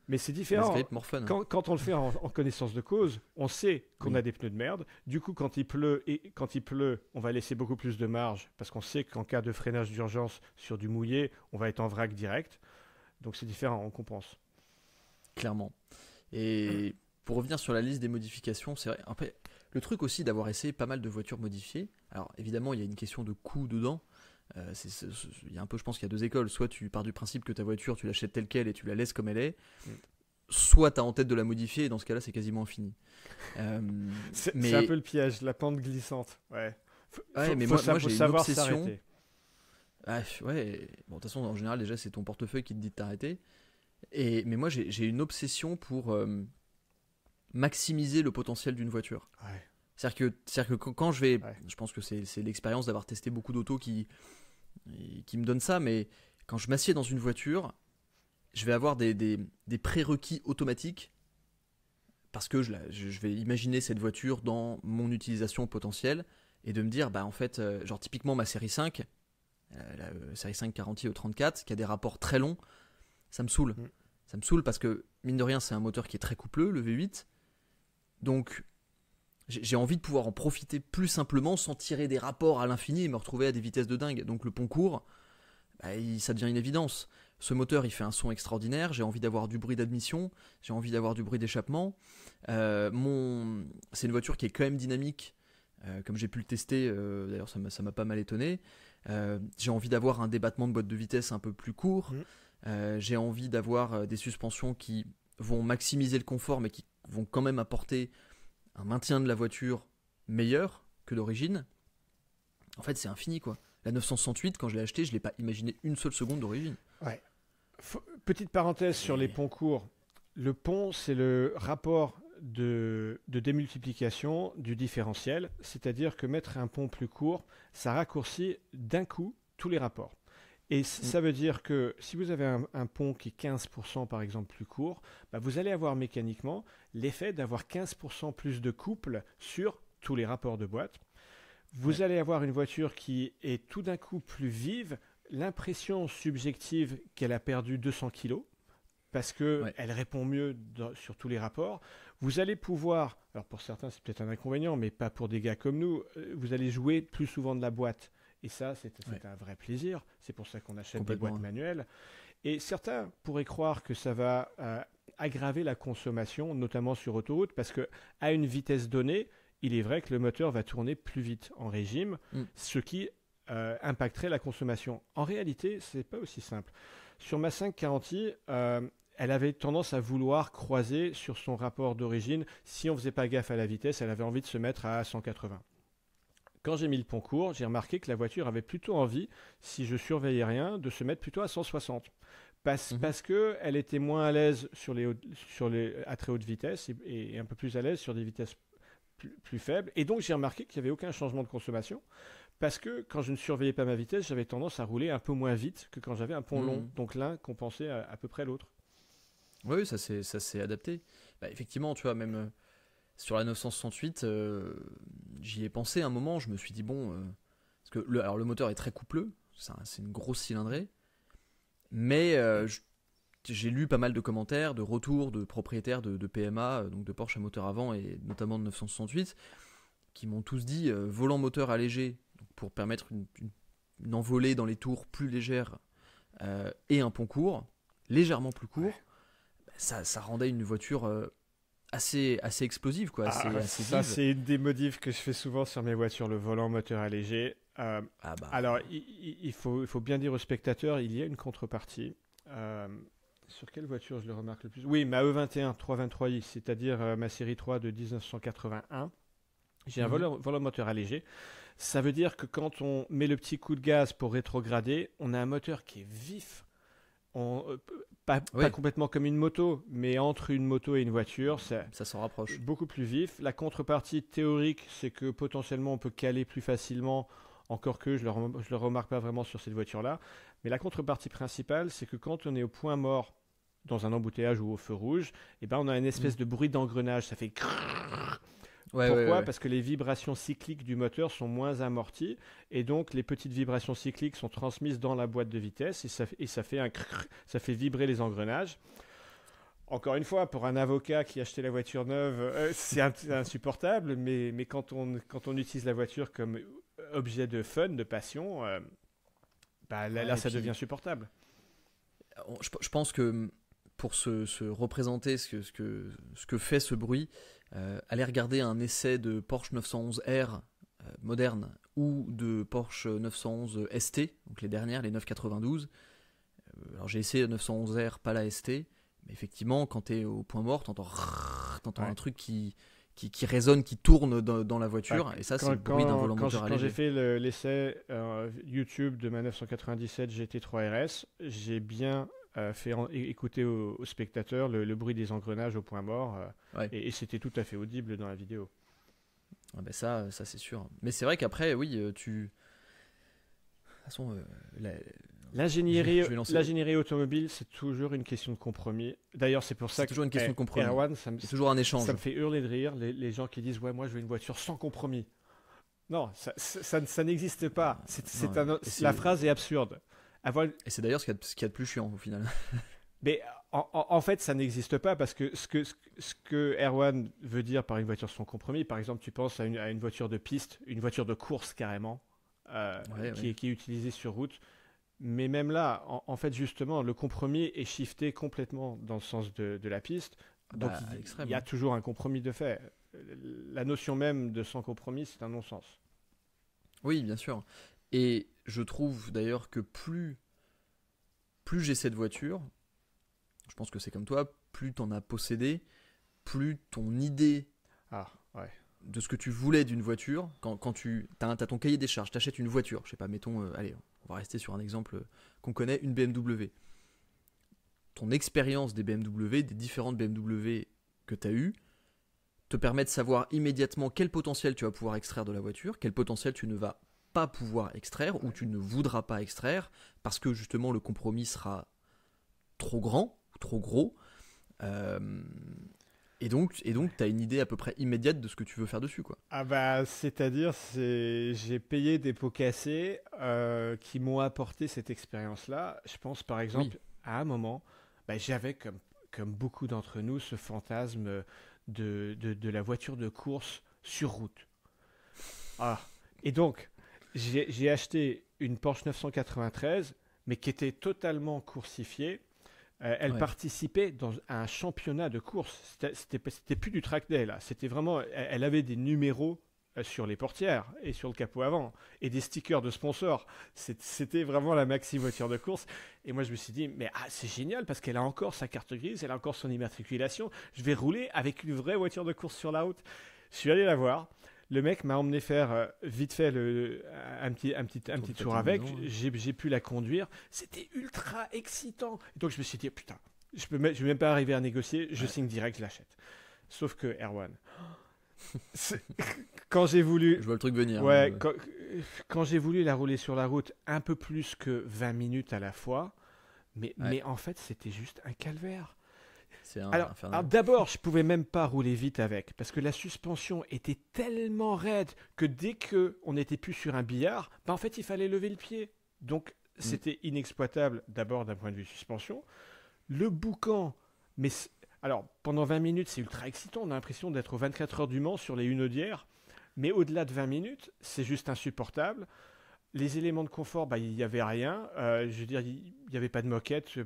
Mais c'est Les différent. grip more fun, hein. Quand on le fait en connaissance de cause, on sait qu'on Oui. a des pneus de merde. Du coup, quand il pleut, on va laisser beaucoup plus de marge parce qu'on sait qu'en cas de freinage d'urgence sur du mouillé, on va être en vrac direct. Donc c'est différent, on compense. Clairement. Et pour revenir sur la liste des modifications, c'est vrai. Après, le truc aussi d'avoir essayé pas mal de voitures modifiées. Alors évidemment, il y a une question de coût dedans. Il y a un peu, je pense qu'il y a deux écoles. Soit tu pars du principe que ta voiture, tu l'achètes telle quelle et tu la laisses comme elle est. Mm. Soit tu as en tête de la modifier et dans ce cas-là, c'est quasiment infini. Euh, C'est mais un peu le piège, la pente glissante. Ouais. ouais, mais Faut moi j'ai une savoir obsession. s'arrêter. Ah, ouais. Bon, de toute façon, en général, déjà, c'est ton portefeuille qui te dit de t'arrêter. Mais moi, j'ai une obsession pour maximiser le potentiel d'une voiture. Ouais. C'est-à-dire que quand je vais. Ouais. Je pense que c'est l'expérience d'avoir testé beaucoup d'autos qui me donne ça, mais quand je m'assieds dans une voiture, je vais avoir des prérequis automatiques parce que je vais imaginer cette voiture dans mon utilisation potentielle et de me dire, bah en fait, genre typiquement ma série 5, la série 5 40i au 34, qui a des rapports très longs, ça me saoule. Mm. Ça me saoule parce que, mine de rien, c'est un moteur qui est très coupleux, le V8. Donc, j'ai envie de pouvoir en profiter plus simplement sans tirer des rapports à l'infini et me retrouver à des vitesses de dingue. Donc, le pont court, bah, ça devient une évidence. Ce moteur, il fait un son extraordinaire. J'ai envie d'avoir du bruit d'admission. J'ai envie d'avoir du bruit d'échappement. C'est une voiture qui est quand même dynamique. Comme j'ai pu le tester, d'ailleurs ça m'a pas mal étonné. J'ai envie d'avoir un débattement de boîte de vitesse un peu plus court. J'ai envie d'avoir des suspensions qui vont maximiser le confort, mais qui vont quand même apporter un maintien de la voiture meilleur que d'origine. En fait, c'est infini, quoi. La 968, quand je l'ai achetée, je ne l'ai pas imaginé une seule seconde d'origine. Ouais. Petite parenthèse sur les ponts courts. Le pont, c'est le rapport de démultiplication du différentiel, c'est-à-dire que mettre un pont plus court, ça raccourcit d'un coup tous les rapports. Et ça veut dire que si vous avez un pont qui est 15% par exemple plus court, bah vous allez avoir mécaniquement l'effet d'avoir 15% plus de couple sur tous les rapports de boîte. Vous allez avoir une voiture qui est tout d'un coup plus vive, l'impression subjective qu'elle a perdu 200 kg parce qu'elle répond mieux sur tous les rapports. Vous allez pouvoir, alors pour certains c'est peut-être un inconvénient, mais pas pour des gars comme nous, vous allez jouer plus souvent de la boîte. Et ça, c'est un vrai plaisir. C'est pour ça qu'on achète des boîtes manuelles. Et certains pourraient croire que ça va aggraver la consommation, notamment sur autoroute, parce qu'à une vitesse donnée, il est vrai que le moteur va tourner plus vite en régime, ce qui impacterait la consommation. En réalité, ce n'est pas aussi simple. Sur ma 540i, elle avait tendance à vouloir croiser sur son rapport d'origine. Si on ne faisait pas gaffe à la vitesse, elle avait envie de se mettre à 180. Quand j'ai mis le pont court, j'ai remarqué que la voiture avait plutôt envie, si je surveillais rien, de se mettre plutôt à 160. Parce qu'elle était moins à l'aise à très haute vitesse et un peu plus à l'aise sur des vitesses plus faibles. Et donc j'ai remarqué qu'il n'y avait aucun changement de consommation. Parce que quand je ne surveillais pas ma vitesse, j'avais tendance à rouler un peu moins vite que quand j'avais un pont long. Donc l'un compensait à peu près l'autre. Oui, ça s'est adapté. Bah, effectivement, tu vois, même sur la 968, j'y ai pensé un moment. Je me suis dit, bon, parce que le moteur est très coupleux, c'est une grosse cylindrée. Mais j'ai lu pas mal de commentaires, de retours de propriétaires de PMA, donc de Porsche à moteur avant et notamment de 968, qui m'ont tous dit volant moteur allégé donc pour permettre une envolée dans les tours plus légère et un pont court, légèrement plus court, ça rendait une voiture assez explosive, quoi, assez ça, vive. c'est une des modifs que je fais souvent sur mes voitures, le volant moteur allégé. Alors, il faut bien dire aux spectateurs, il y a une contrepartie. Sur quelle voiture je le remarque le plus? Oui, ma E21 323i, c'est-à-dire ma série 3 de 1981. J'ai un volant moteur allégé. Ça veut dire que quand on met le petit coup de gaz pour rétrograder, on a un moteur qui est vif. Pas complètement comme une moto, mais entre une moto et une voiture, ça s'en rapproche. Beaucoup plus vif. La contrepartie théorique, c'est que potentiellement on peut caler plus facilement, encore que je ne le remarque pas vraiment sur cette voiture-là. Mais la contrepartie principale, c'est que quand on est au point mort dans un embouteillage ou au feu rouge, eh ben on a une espèce de bruit d'engrenage, ça fait crrrr. Pourquoi ? Parce que les vibrations cycliques du moteur sont moins amorties et donc les petites vibrations cycliques sont transmises dans la boîte de vitesse et ça fait un crrrr, ça fait vibrer les engrenages. Encore une fois, pour un avocat qui achetait la voiture neuve, c'est insupportable, mais quand on utilise la voiture comme objet de fun, de passion, là ça devient supportable. Je pense que pour se représenter ce que fait ce bruit, aller regarder un essai de Porsche 911R moderne ou de Porsche 911 ST, donc les dernières, les 992. Alors j'ai essayé la 911R, pas la ST, mais effectivement, quand tu es au point mort, t'entends un truc qui résonne, qui tourne dans la voiture, et ça c'est le bruit d'un volant moteur allégé. Quand j'ai fait l'essai YouTube de ma 997 GT3 RS, j'ai bien fait écouter aux spectateurs le bruit des engrenages au point mort, et c'était tout à fait audible dans la vidéo. Ça c'est sûr. Mais c'est vrai qu'après, oui, de toute façon, l'ingénierie automobile, c'est toujours une question de compromis. D'ailleurs, c'est pour ça que toujours une question de compromis. Erwan, c'est toujours un échange. Ça me fait hurler de rire, les gens qui disent ouais, moi je veux une voiture sans compromis. Non, ça n'existe pas. La phrase est absurde. Et c'est d'ailleurs ce qu'il y a de plus chiant au final. Mais en fait, ça n'existe pas parce que ce que Erwan veut dire par une voiture sans compromis, par exemple, tu penses à une voiture de piste, une voiture de course carrément, qui est utilisée sur route. Mais même là, en fait, justement, le compromis est shifté complètement dans le sens de la piste. Donc, il y a toujours un compromis de fait. La notion même de sans compromis, c'est un non-sens. Oui, bien sûr. Et je trouve d'ailleurs que plus j'ai cette voiture, je pense que c'est comme toi, plus t'en as possédé, plus ton idée de ce que tu voulais d'une voiture, quand tu as ton cahier des charges, t'achètes une voiture, je sais pas, mettons, allez, on va rester sur un exemple qu'on connaît, une BMW. Ton expérience des BMW, des différentes BMW que tu as eues, te permet de savoir immédiatement quel potentiel tu vas pouvoir extraire de la voiture, quel potentiel tu ne vas pas pouvoir extraire ou tu ne voudras pas extraire parce que justement le compromis sera trop grand ou trop gros. Et donc tu as une idée à peu près immédiate de ce que tu veux faire dessus, quoi. C'est-à-dire, j'ai payé des pots cassés qui m'ont apporté cette expérience-là. Je pense par exemple, à un moment, j'avais comme beaucoup d'entre nous ce fantasme de la voiture de course sur route. Et donc, j'ai acheté une Porsche 993, mais qui était totalement coursifiée. Elle participait à un championnat de course. C'était plus du track day, là. C'était vraiment, elle avait des numéros sur les portières et sur le capot avant et des stickers de sponsors. C'était vraiment la maxi voiture de course. Et moi, je me suis dit, mais c'est génial parce qu'elle a encore sa carte grise, elle a encore son immatriculation. Je vais rouler avec une vraie voiture de course sur la route. Je suis allé la voir. Le mec m'a emmené faire vite fait un petit tour avec. J'ai pu la conduire. C'était ultra excitant. Donc je me suis dit, putain, je vais même pas arriver à négocier. Je signe direct, je l'achète. Sauf que Erwan, quand j'ai voulu... Je vois le truc venir. Quand j'ai voulu la rouler sur la route un peu plus que 20 minutes à la fois, mais en fait, c'était juste un calvaire. Alors d'abord, je pouvais même pas rouler vite avec parce que la suspension était tellement raide que dès qu'on n'était plus sur un billard, en fait, il fallait lever le pied. Donc, c'était inexploitable d'abord d'un point de vue suspension. Le boucan, alors pendant 20 minutes, c'est ultra excitant. On a l'impression d'être aux 24 heures du Mans sur les Hunaudières. Mais au-delà de 20 minutes, c'est juste insupportable. Les éléments de confort, il n'y avait rien. Je veux dire, il n'y avait pas de moquette,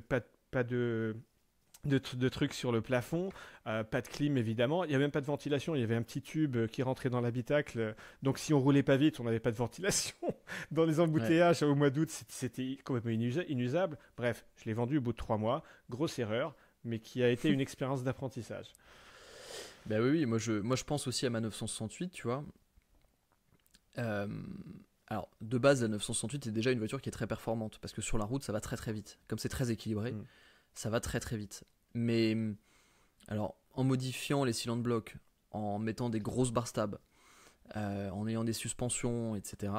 pas de trucs sur le plafond, pas de clim évidemment, il n'y avait même pas de ventilation, il y avait un petit tube qui rentrait dans l'habitacle, donc si on roulait pas vite, on n'avait pas de ventilation. Dans les embouteillages au mois d'août, c'était complètement inusable. Bref, je l'ai vendu au bout de 3 mois, grosse erreur, mais qui a été une expérience d'apprentissage. Ben oui, moi je pense aussi à ma 968, tu vois. Alors, de base, la 968 est déjà une voiture qui est très performante, parce que sur la route, ça va très très vite. Comme c'est très équilibré, ça va très très vite. Mais, alors, en modifiant les cylindres blocs, en mettant des grosses barres stab, en ayant des suspensions, etc.,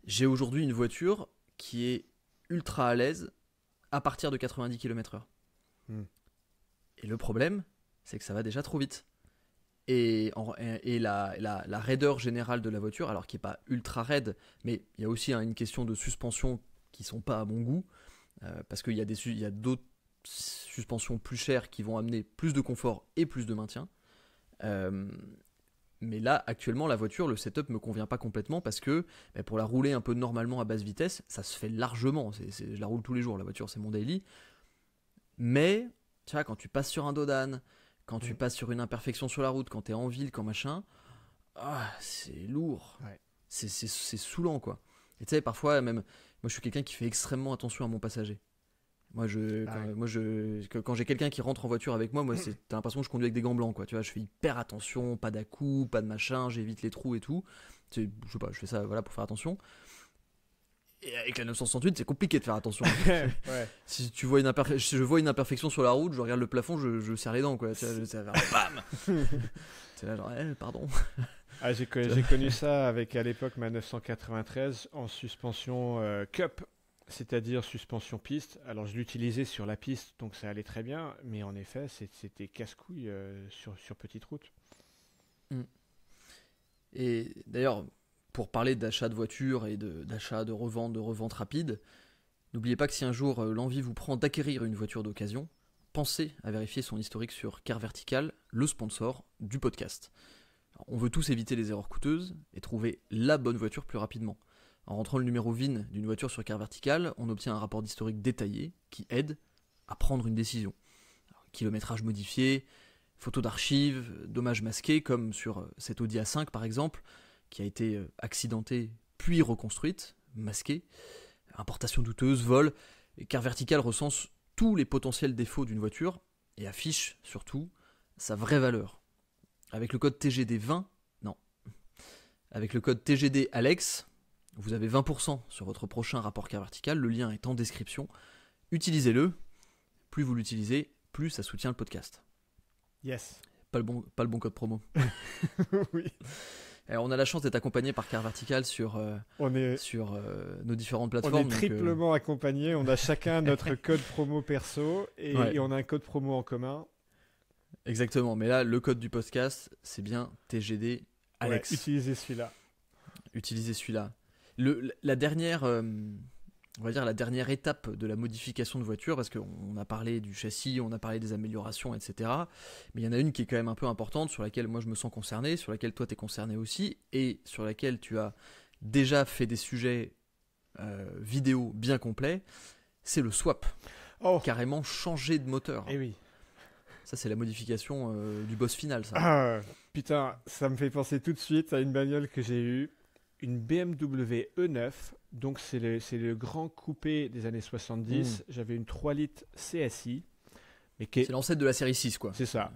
j'ai aujourd'hui une voiture qui est ultra à l'aise à partir de 90 km/h. Et le problème, c'est que ça va déjà trop vite. Et la raideur générale de la voiture, alors qui n'est pas ultra raide, mais il y a aussi une question de suspension qui ne sont pas à mon goût, parce qu'il y a d'autres suspensions plus chères qui vont amener plus de confort et plus de maintien. Mais là, actuellement, la voiture, le setup ne me convient pas complètement parce que pour la rouler un peu normalement à basse vitesse, ça se fait largement. Je la roule tous les jours, la voiture, c'est mon daily. Mais, tu vois, quand tu passes sur un dos d'âne, quand tu passes sur une imperfection sur la route, quand tu es en ville, quand machin, c'est lourd. Ouais. C'est saoulant, quoi. Et tu sais, parfois, même, moi, je suis quelqu'un qui fait extrêmement attention à mon passager. Quand j'ai quelqu'un qui rentre en voiture avec moi, t'as l'impression que je conduis avec des gants blancs, quoi. Tu vois, je fais hyper attention, pas d'à-coups, pas de machin, j'évite les trous et tout. Je sais pas, je fais ça pour faire attention. Et avec la 968, c'est compliqué de faire attention. Ouais. Si tu vois je vois une imperfection sur la route, je regarde le plafond, je serre les dents, quoi. Tu vois, ça va faire bam. C'est là genre, pardon. J'ai connu ça avec à l'époque ma 993 en suspension Cup, c'est-à-dire suspension piste. Alors je l'utilisais sur la piste, donc ça allait très bien, mais en effet, c'était casse-couille sur petite route. Et d'ailleurs, pour parler d'achat de voitures et d'achat de revente rapide, n'oubliez pas que si un jour l'envie vous prend d'acquérir une voiture d'occasion, pensez à vérifier son historique sur Car Vertical, le sponsor du podcast. Alors, on veut tous éviter les erreurs coûteuses et trouver la bonne voiture plus rapidement. En rentrant le numéro VIN d'une voiture sur Car Vertical, on obtient un rapport d'historique détaillé qui aide à prendre une décision. Alors, kilométrage modifié, photos d'archives, dommages masqués, comme sur cette Audi A5 par exemple, qui a été accidentée puis reconstruite, masquée, importation douteuse, vol. Car Vertical recense tous les potentiels défauts d'une voiture et affiche surtout sa vraie valeur. Avec le code TGD20, avec le code TGD Alex, vous avez 20% sur votre prochain rapport Car Vertical, le lien est en description. Utilisez-le, plus vous l'utilisez, plus ça soutient le podcast. Yes. Pas le bon code promo. Oui. Alors, on a la chance d'être accompagné par Car Vertical sur nos différentes plateformes. On est triplement accompagné. On a chacun notre code promo perso et on a un code promo en commun. Exactement. Mais là, le code du podcast, c'est bien TGD Alex. Ouais, utilisez celui-là. La dernière étape de la modification de voiture, parce qu'on a parlé du châssis, on a parlé des améliorations, etc. Mais il y en a une qui est quand même un peu importante, sur laquelle moi je me sens concerné, sur laquelle toi tu es concerné aussi, et sur laquelle tu as déjà fait des sujets vidéo bien complets, c'est le swap. Carrément changer de moteur. Eh oui. Ça, c'est la modification du boss final, ça. Ah, putain, ça me fait penser tout de suite à une bagnole que j'ai eue. Une BMW E9, donc c'est le grand coupé des années 70. J'avais une 3 litres CSI. C'est l'ancêtre de la série 6, quoi. C'est ça.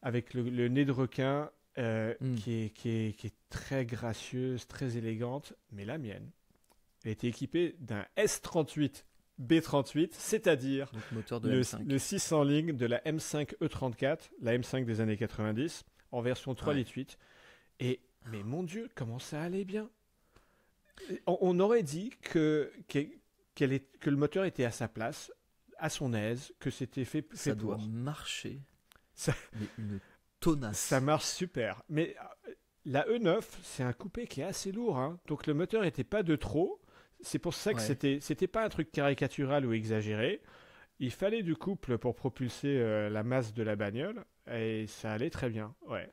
Avec le nez de requin qui est très gracieuse, très élégante. Mais la mienne, elle était équipée d'un S38 B38, c'est-à-dire moteur de le 600 lignes de la M5 E34, la M5 des années 90, en version 3 litres 8. Mais mon Dieu, comment ça allait bien. On aurait dit que le moteur était à sa place, à son aise, que c'était fait pour. Ça doit marcher. Mais une tonnasse. Ça marche super. Mais la E9, c'est un coupé qui est assez lourd. Hein. Donc le moteur n'était pas de trop. c'est pour ça que Ouais. c'était pas un truc caricatural ou exagéré. Il fallait du couple pour propulser la masse de la bagnole et ça allait très bien. Ouais.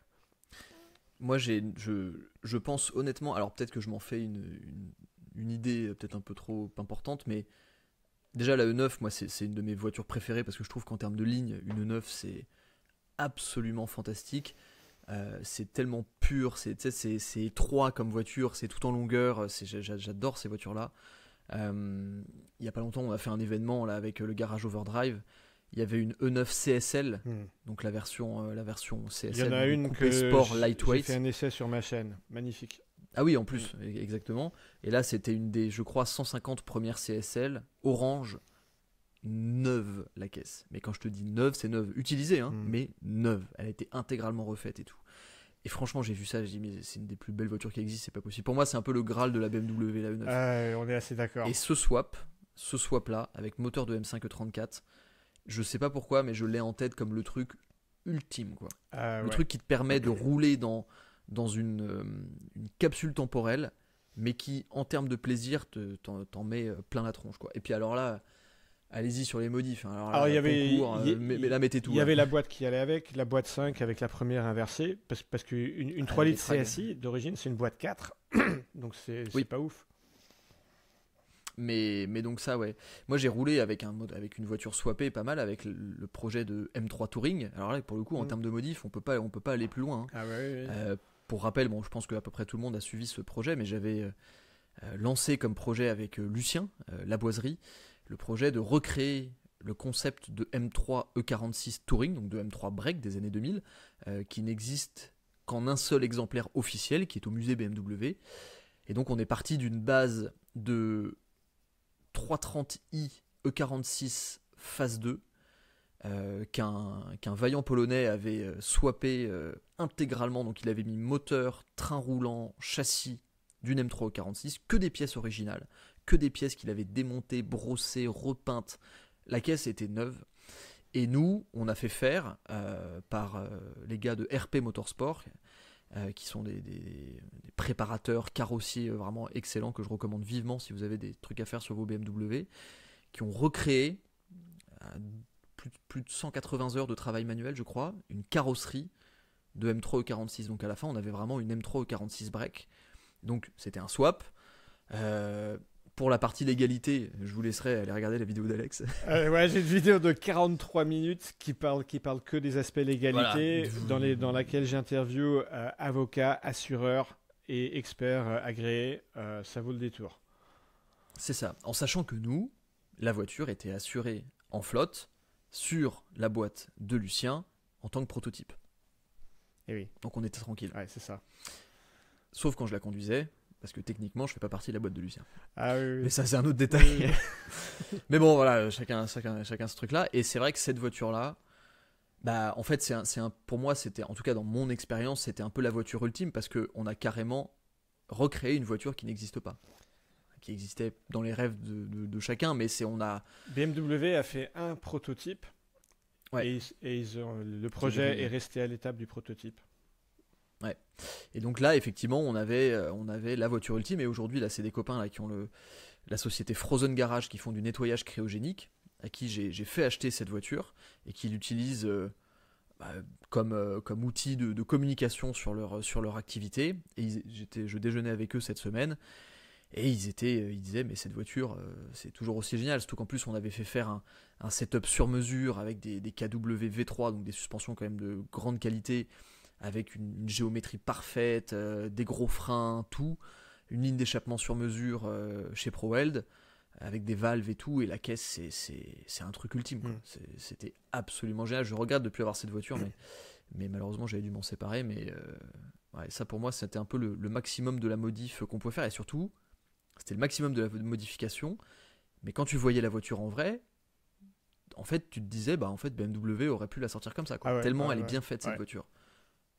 Moi, je pense honnêtement, alors peut-être que je m'en fais une idée peut-être un peu trop importante, mais déjà la E9, moi, c'est une de mes voitures préférées parce que je trouve qu'en termes de ligne, une E9, c'est absolument fantastique. C'est tellement pur, tu sais, c'est étroit comme voiture, c'est tout en longueur, j'adore ces voitures-là. Il y a pas longtemps, on a fait un événement là avec le garage Overdrive. Il y avait une E9 CSL, Hmm. donc la version Il y en CSL, a donc une coupé que sport j'ai fait lightweight. un essai sur ma chaîne. Magnifique. Ah oui, en Hmm. plus, exactement. Et là, c'était une des, je crois, 150 premières CSL, orange, neuve la caisse. Mais quand je te dis neuve, c'est neuve, utilisée, hein, Hmm. mais neuve. Elle a été intégralement refaite et tout. Et franchement, j'ai vu ça, j'ai dit, mais c'est une des plus belles voitures qui existent, c'est pas possible. Pour moi, c'est un peu le Graal de la BMW, la E9. On est assez d'accord. Et ce swap-là, avec moteur de M5 E34, je sais pas pourquoi, mais je l'ai en tête comme le truc ultime, quoi. Le Ouais. truc qui te permet de rouler dans une capsule temporelle, mais qui, en termes de plaisir, t'en met plein la tronche, quoi. Et puis alors là, allez-y sur les modifs, hein. Alors Alors, là, concours, mais là, mettez il tout, y hein. avait la boîte qui allait avec, la boîte 5 avec la première inversée, parce qu'une 3 Les litres trags. CSI d'origine, c'est une boîte 4, donc c'est Oui. pas ouf. Mais donc ça, ouais. Moi, j'ai roulé avec une voiture swappée pas mal avec le projet de M3 Touring. Alors là, pour le coup, en Mm. termes de modifs, on peut pas aller plus loin, hein. Ah ouais, ouais, ouais. Pour rappel, bon, je pense que à peu près tout le monde a suivi ce projet, mais j'avais lancé comme projet avec Lucien, la boiserie, le projet de recréer le concept de M3 E46 Touring, donc de M3 Break des années 2000, qui n'existe qu'en un seul exemplaire officiel, qui est au musée BMW. Et donc on est parti d'une base de 330i E46 phase 2, qu'un vaillant polonais avait swappé intégralement, donc il avait mis moteur, train roulant, châssis d'une M3 E46, que des pièces originales, que des pièces qu'il avait démontées, brossées, repeintes. La caisse était neuve. Et nous, on a fait faire par les gars de RP Motorsport, qui sont des préparateurs carrossiers vraiment excellents que je recommande vivement si vous avez des trucs à faire sur vos BMW, qui ont recréé plus de 180 heures de travail manuel, je crois, une carrosserie de M3 E46. Donc à la fin, on avait vraiment une M3 E46 break. Donc c'était un swap. Pour la partie légalité, je vous laisserai aller regarder la vidéo d'Alex. Ouais, j'ai une vidéo de 43 minutes qui parle que des aspects légalité, Voilà. dans laquelle j'interviewe avocats, assureurs et experts agréés. Ça vaut le détour. C'est ça. En sachant que nous, la voiture était assurée en flotte sur la boîte de Lucien en tant que prototype. Et oui, Donc on était tranquille. ouais, c'est ça. Sauf quand je la conduisais, parce que techniquement je fais pas partie de la boîte de Lucien. Ah oui, oui. Mais ça c'est un autre détail. Oui. Mais bon voilà, chacun ce truc là. Et c'est vrai que cette voiture là, bah en fait pour moi c'était, en tout cas dans mon expérience, c'était un peu la voiture ultime parce qu'on a carrément recréé une voiture qui n'existe pas. Qui existait dans les rêves de chacun, mais on a... BMW a fait un prototype Ouais. et le projet est resté à l'étape du prototype. Ouais. Et donc là, effectivement, on avait la voiture ultime. Et aujourd'hui, là, c'est des copains là, qui ont la société Frozen Garage qui font du nettoyage cryogénique, à qui j'ai fait acheter cette voiture et qui l'utilisent comme outil de communication sur leur activité. Et je déjeunais avec eux cette semaine. Et ils disaient, mais cette voiture, c'est toujours aussi génial. Surtout qu'en plus, on avait fait faire un setup sur mesure avec des KW V3, donc des suspensions quand même de grande qualité, avec une géométrie parfaite, des gros freins, tout. Une ligne d'échappement sur mesure chez ProWeld, avec des valves et tout. Et la caisse, c'est un truc ultime, quoi. C'était absolument génial. Je regrette de ne plus avoir cette voiture, mais malheureusement, j'avais dû m'en séparer. Mais ouais, ça, pour moi, c'était un peu le maximum de la modif qu'on pouvait faire. Et surtout, c'était le maximum de la modification, mais quand tu voyais la voiture en vrai, en fait, tu te disais, bah en fait, BMW aurait pu la sortir comme ça, quoi. Ah ouais, Tellement ouais, elle est ouais. bien faite cette Ouais. voiture.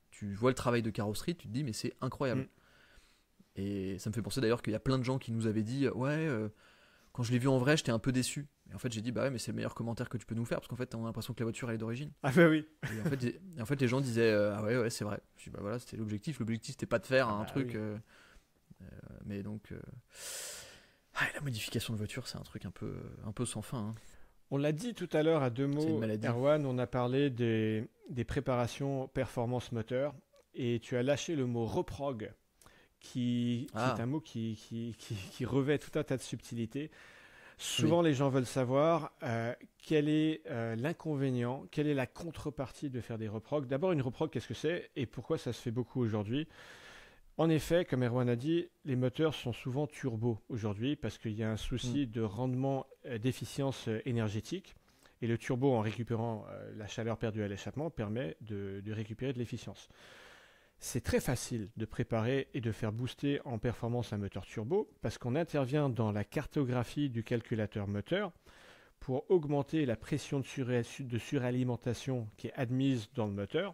Tu vois le travail de carrosserie, tu te dis, mais c'est incroyable. Et ça me fait penser d'ailleurs qu'il y a plein de gens qui nous avaient dit, ouais, quand je l'ai vu en vrai, j'étais un peu déçu. Et en fait, j'ai dit, bah ouais, mais c'est le meilleur commentaire que tu peux nous faire, parce qu'en fait, on a l'impression que la voiture elle est d'origine. Ah bah oui. Et en fait, les gens disaient, ah ouais, c'est vrai. Je dis, bah voilà, c'était l'objectif. L'objectif, c'était pas de faire Ah un bah truc. oui. Mais donc. Ah, la modification de voiture, c'est un truc un peu sans fin, hein. On l'a dit tout à l'heure à deux C'est une mots, maladie. Erwan, on a parlé des préparations performance moteur et tu as lâché le mot reprog qui est Ah, un mot qui revêt tout un tas de subtilités. oui. Souvent, les gens veulent savoir quel est l'inconvénient, quelle est la contrepartie de faire des reprogs. D'abord, une reprog, qu'est-ce que c'est et pourquoi ça se fait beaucoup aujourd'hui? En effet, comme Erwan a dit, les moteurs sont souvent turbo aujourd'hui parce qu'il y a un Mm. souci de rendement, d'efficience énergétique. Et le turbo, en récupérant la chaleur perdue à l'échappement, permet de récupérer de l'efficience. C'est très facile de préparer et de faire booster en performance un moteur turbo parce qu'on intervient dans la cartographie du calculateur moteur pour augmenter la pression de suralimentation qui est admise dans le moteur.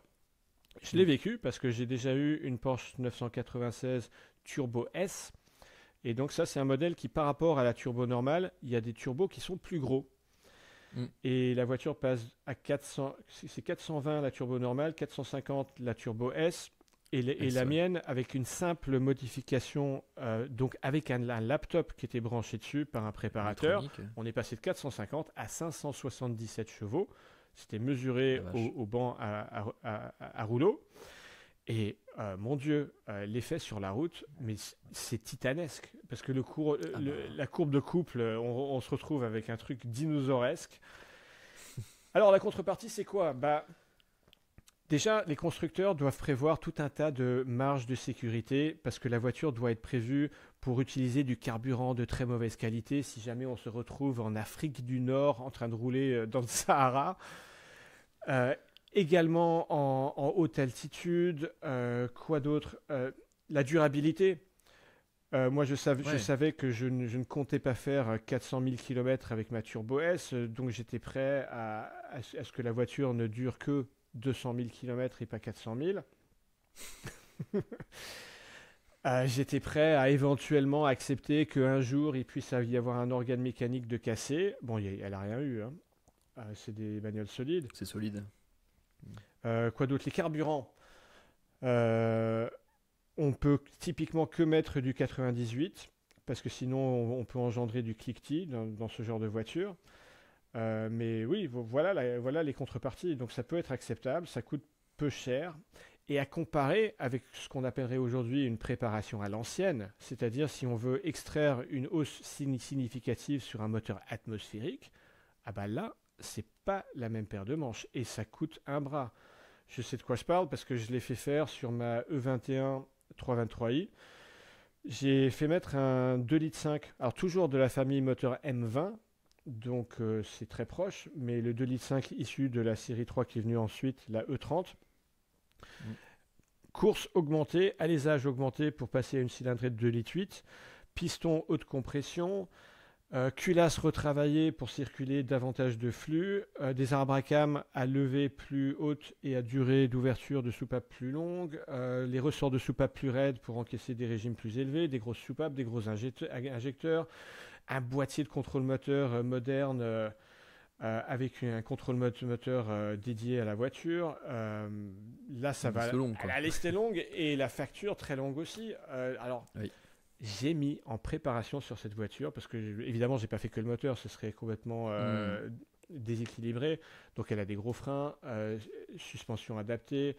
Je l'ai Mm. vécu parce que j'ai déjà eu une Porsche 996 Turbo S. Et donc ça, c'est un modèle qui, par rapport à la turbo normale, il y a des turbos qui sont plus gros. Mm. Et la voiture passe à 400, c'est 420 la turbo normale, 450 la turbo S. Et S, la ouais. mienne, avec une simple modification, donc avec un laptop qui était branché dessus par un préparateur, Électronique. on est passé de 450 à 577 chevaux. C'était mesuré La vache. au banc à rouleau. Et mon Dieu, l'effet sur la route, mais c'est titanesque. Parce que Ah bah. la courbe de couple, on se retrouve avec un truc dinosauresque. Alors la contrepartie, c'est quoi? Bah, déjà, les constructeurs doivent prévoir tout un tas de marges de sécurité parce que la voiture doit être prévue pour utiliser du carburant de très mauvaise qualité si jamais on se retrouve en Afrique du Nord en train de rouler dans le Sahara. Euh, Également en haute altitude, quoi d'autre? La durabilité. Moi, je Ouais. savais que je ne comptais pas faire 400 000 km avec ma Turbo S, donc j'étais prêt à ce que la voiture ne dure que 200 000 km et pas 400 000. J'étais prêt à éventuellement accepter qu'un jour il puisse y avoir un organe mécanique de cassé. Bon, elle n'a rien eu, hein. C'est des bagnoles solides. C'est solide. Quoi d'autre? Les carburants. Euh, on peut typiquement que mettre du 98 parce que sinon on peut engendrer du cliquetis dans ce genre de voiture. Mais oui, voilà, voilà les contreparties. Donc ça peut être acceptable, ça coûte peu cher. Et à comparer avec ce qu'on appellerait aujourd'hui une préparation à l'ancienne, c'est-à-dire si on veut extraire une hausse significative sur un moteur atmosphérique, ah bah là, c'est pas la même paire de manches et ça coûte un bras. Je sais de quoi je parle parce que je l'ai fait faire sur ma E21 323i. J'ai fait mettre un 2,5 litres, alors toujours de la famille moteur M20, donc c'est très proche, mais le 2,5 litres issu de la série 3 qui est venue ensuite, la E30. Mm. Course augmentée, alésage augmenté pour passer à une cylindrée de 2,8 litres, piston haute compression, culasse retravaillée pour circuler davantage de flux, des arbres à cam à levée plus haute et à durée d'ouverture de soupape plus longue, les ressorts de soupape plus raides pour encaisser des régimes plus élevés, des grosses soupapes, des gros injecteurs, un boîtier de contrôle moteur moderne avec un contrôle moteur dédié à la voiture. Là, ça Une va. liste longue, quoi. La liste est longue et la facture très longue aussi. Alors, Oui. j'ai mis en préparation sur cette voiture parce que évidemment j'ai pas fait que le moteur, ce serait complètement Mm. déséquilibré. Donc elle a des gros freins, suspension adaptée.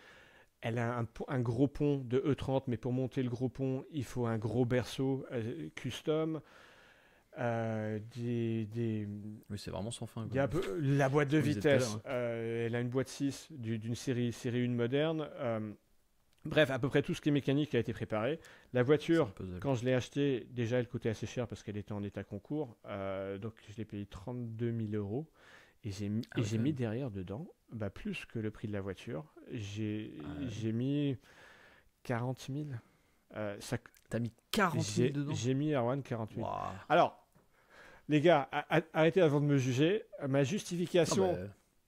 Elle a un gros pont de E30, mais pour monter le gros pont, il faut un gros berceau custom. Des, Oui, c'est vraiment sans fin, il y quoi. a la boîte de On disait tout à l'heure, vitesse. hein. Elle a une boîte 6 d'une série 1 moderne. Bref, à peu près tout ce qui est mécanique a été préparé. La C'est voiture, imposable. quand je l'ai achetée, déjà elle coûtait assez cher parce qu'elle était en état concours. Donc je l'ai payé 32 000 euros. Et Ah ouais, quand mis même. derrière dedans bah, plus que le prix de la voiture. Ah ouais. J'ai mis 40 000. Ça, T'as mis 40 000 dedans? j'ai mis Erwan 40 000. Waouh. Alors, les gars, arrêtez avant de me juger. Ma Non, bah, justification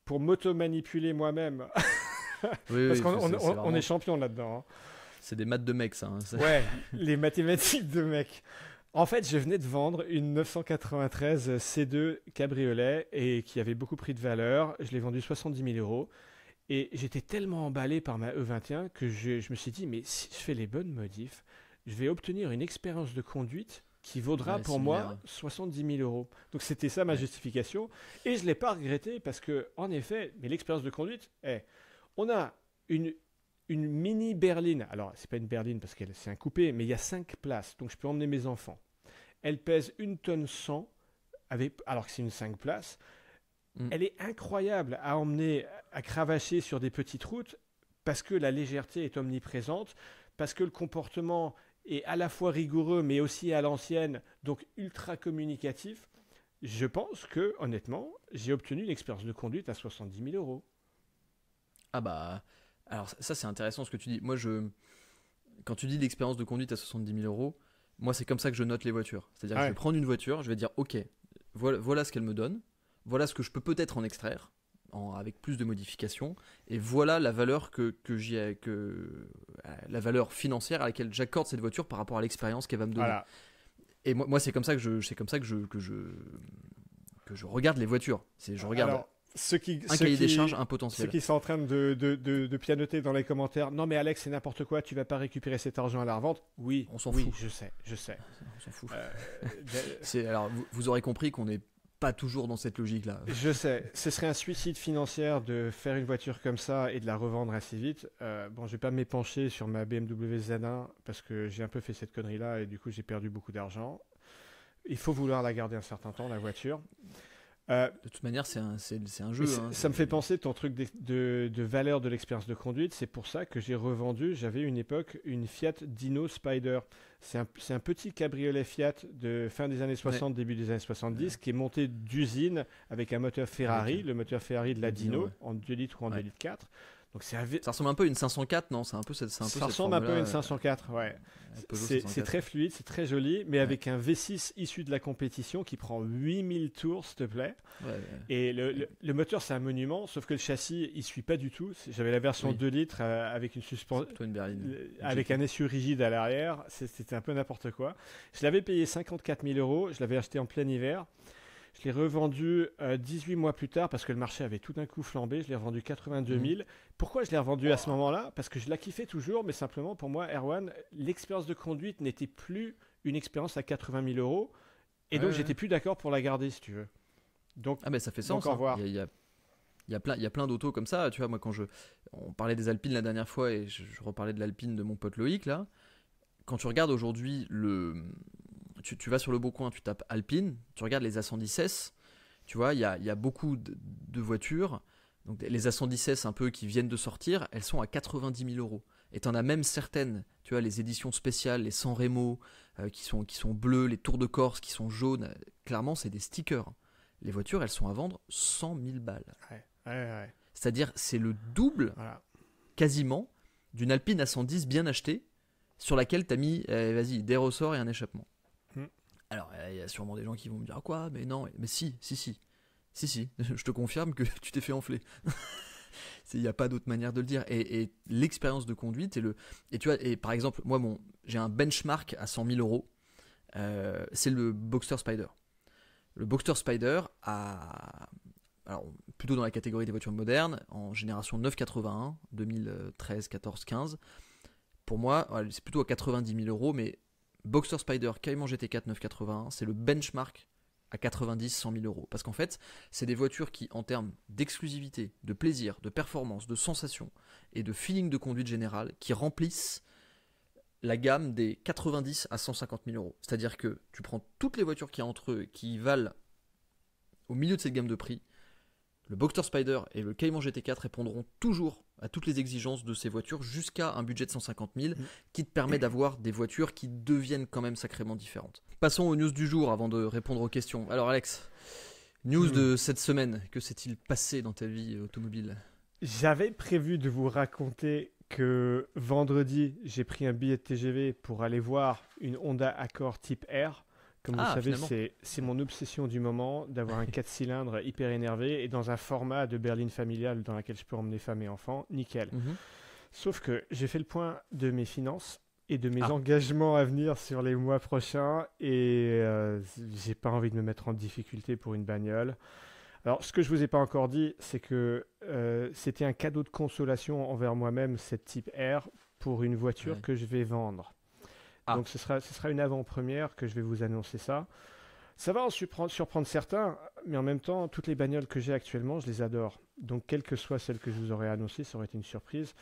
pour m'auto-manipuler moi-même, oui, parce oui, qu'on c'est on est vraiment. champion là-dedans, hein. C'est des maths de mecs, ça, hein. Ouais, les mathématiques de mec. En fait, je venais de vendre une 993 C2 cabriolet et qui avait beaucoup pris de valeur. Je l'ai vendu 70 000 euros. Et j'étais tellement emballé par ma E21 que je me suis dit, mais si je fais les bonnes modifs, je vais obtenir une expérience de conduite qui vaudra Ouais, pour similaire. moi 70 000 euros. Donc c'était ça ma Ouais. justification. Et je ne l'ai pas regretté parce que, en effet, mais l'expérience de conduite, on a une, une mini berline. Alors, c'est pas une berline parce que c'est un coupé, mais il y a 5 places. Donc je peux emmener mes enfants. Elle pèse 1 tonne 100, alors que c'est une 5 places. Mm. Elle est incroyable à emmener, à cravacher sur des petites routes parce que la légèreté est omniprésente, parce que le comportement est à la fois rigoureux mais aussi à l'ancienne, donc ultra communicatif. Je pense que, honnêtement, j'ai obtenu une expérience de conduite à 70 000 euros. Ah bah, alors ça c'est intéressant ce que tu dis. Quand tu dis l'expérience de conduite à 70 000 euros, moi c'est comme ça que je note les voitures. C'est-à-dire que je Ouais. vais prendre une voiture, je vais dire ok, voilà ce qu'elle me donne, voilà ce que je peux peut-être en extraire, avec plus de modifications, et voilà la valeur la valeur financière à laquelle j'accorde cette voiture par rapport à l'expérience qu'elle va me donner. Voilà. Et moi c'est comme ça que je regarde les voitures. Je regarde Alors, ceux qui, un ceux cahier des charges, qui, un ceux potentiel. qui sont en train de pianoter dans les commentaires, non mais Alex, c'est n'importe quoi, tu vas pas récupérer cet argent à la revente. Oui, On s'en oui, fout. je sais. On s'en fout. Euh, Alors, vous aurez compris qu'on n'est pas toujours dans cette logique-là. Je sais, ce serait un suicide financier de faire une voiture comme ça et de la revendre assez vite. Bon, je vais pas m'épancher sur ma BMW Z1 parce que j'ai un peu fait cette connerie-là et du coup j'ai perdu beaucoup d'argent. Il faut vouloir la garder un certain temps, la voiture. Euh, De toute manière, c'est un mais jeu. Hein, ça me fait penser ton truc de valeur de l'expérience de conduite. C'est pour ça que j'ai revendu, j'avais une époque, une Fiat Dino Spider. C'est un petit cabriolet Fiat de fin des années 60, début des années 70, qui est monté d'usine avec un moteur Ferrari, Avec le moteur Ferrari de la Dino, ouais. en 2 litres ou en 2 Ouais. litres 4. Donc Ça ressemble un peu à une 504, non? C'est un peu ça cette ressemble un peu à une forme-là, 504, ouais. Peugeot C'est 504. très fluide, c'est très joli, mais Ouais. avec un V6 issu de la compétition qui prend 8000 tours, s'il te plaît. Ouais, Et le moteur, c'est un monument, sauf que le châssis, il suit pas du tout. J'avais la version Oui. 2 litres avec une suspension, plutôt une berline. avec un essieu rigide à l'arrière. C'était un peu n'importe quoi. Je l'avais payé 54 000 euros. Je l'avais acheté en plein hiver. Je l'ai revendu 18 mois plus tard parce que le marché avait tout d'un coup flambé. Je l'ai revendu 82 000. Pourquoi je l'ai revendu à ce moment-là? Parce que je la kiffais toujours, mais simplement pour moi, Erwan, l'expérience de conduite n'était plus une expérience à 80 000 euros. Et donc, Ouais. j'étais plus d'accord pour la garder, si tu veux. Donc, Ah, mais ça fait donc sens. au Hein. revoir. Il y a plein d'autos comme ça. Tu vois, moi, on parlait des Alpines la dernière fois et je reparlais de l'Alpine de mon pote Loïc, là. Quand tu regardes aujourd'hui tu vas sur le Bon Coin, tu tapes Alpine, tu regardes les A110S, tu vois, il y a beaucoup de voitures. Donc les A110S un peu qui viennent de sortir, elles sont à 90 000 euros. Et t'en as même certaines, tu vois, les éditions spéciales, les San Remo, qui sont bleues, les Tours de Corse qui sont jaunes. Clairement, c'est des stickers. Les voitures, elles sont à vendre 100 000 balles. Ouais. C'est-à-dire, c'est le double, Voilà. quasiment, d'une Alpine A110 bien achetée, sur laquelle t'as mis, vas-y, des ressorts et un échappement. Hmm. Alors, il y a sûrement des gens qui vont me dire ah, quoi, mais non, mais si, je te confirme que tu t'es fait enfler. Il n'y a pas d'autre manière de le dire. Et l'expérience de conduite et tu vois, et par exemple, moi, j'ai un benchmark à 100 000 euros. C'est le Boxster Spider. Le Boxster Spider alors, plutôt dans la catégorie des voitures modernes, en génération 981, 2013, 14, 15. Pour moi, c'est plutôt à 90 000 euros, mais Boxster Spider Cayman GT4 981, c'est le benchmark à 90, 100 000 euros. Parce qu'en fait, c'est des voitures qui, en termes d'exclusivité, de plaisir, de performance, de sensation et de feeling de conduite générale, qui remplissent la gamme des 90 à 150 000 euros. C'est-à-dire que tu prends toutes les voitures qu'il y a entre eux qui valent au milieu de cette gamme de prix, le Boxster Spider et le Cayman GT4 répondront toujours à toutes les exigences de ces voitures jusqu'à un budget de 150 000 qui te permet d'avoir des voitures qui deviennent quand même sacrément différentes. Passons aux news du jour avant de répondre aux questions. Alors Alex, news de cette semaine, que s'est-il passé dans ta vie automobile? J'avais prévu de vous raconter que vendredi, j'ai pris un billet de TGV pour aller voir une Honda Accord Type R. Comme vous savez, c'est mon obsession du moment d'avoir un 4 cylindres hyper énervé et dans un format de berline familiale dans laquelle je peux emmener femme et enfant. Nickel. Sauf que j'ai fait le point de mes finances et de mes engagements à venir sur les mois prochains et j'ai pas envie de me mettre en difficulté pour une bagnole. Alors, ce que je vous ai pas encore dit, c'est que c'était un cadeau de consolation envers moi-même, cette Type R, pour une voiture que je vais vendre. Ah. Donc ce sera une avant-première que je vais vous annoncer ça. Ça va en surprendre certains, mais en même temps, toutes les bagnoles que j'ai actuellement, je les adore. Donc quelle que soit celle que je vous aurais annoncée, ça aurait été une surprise.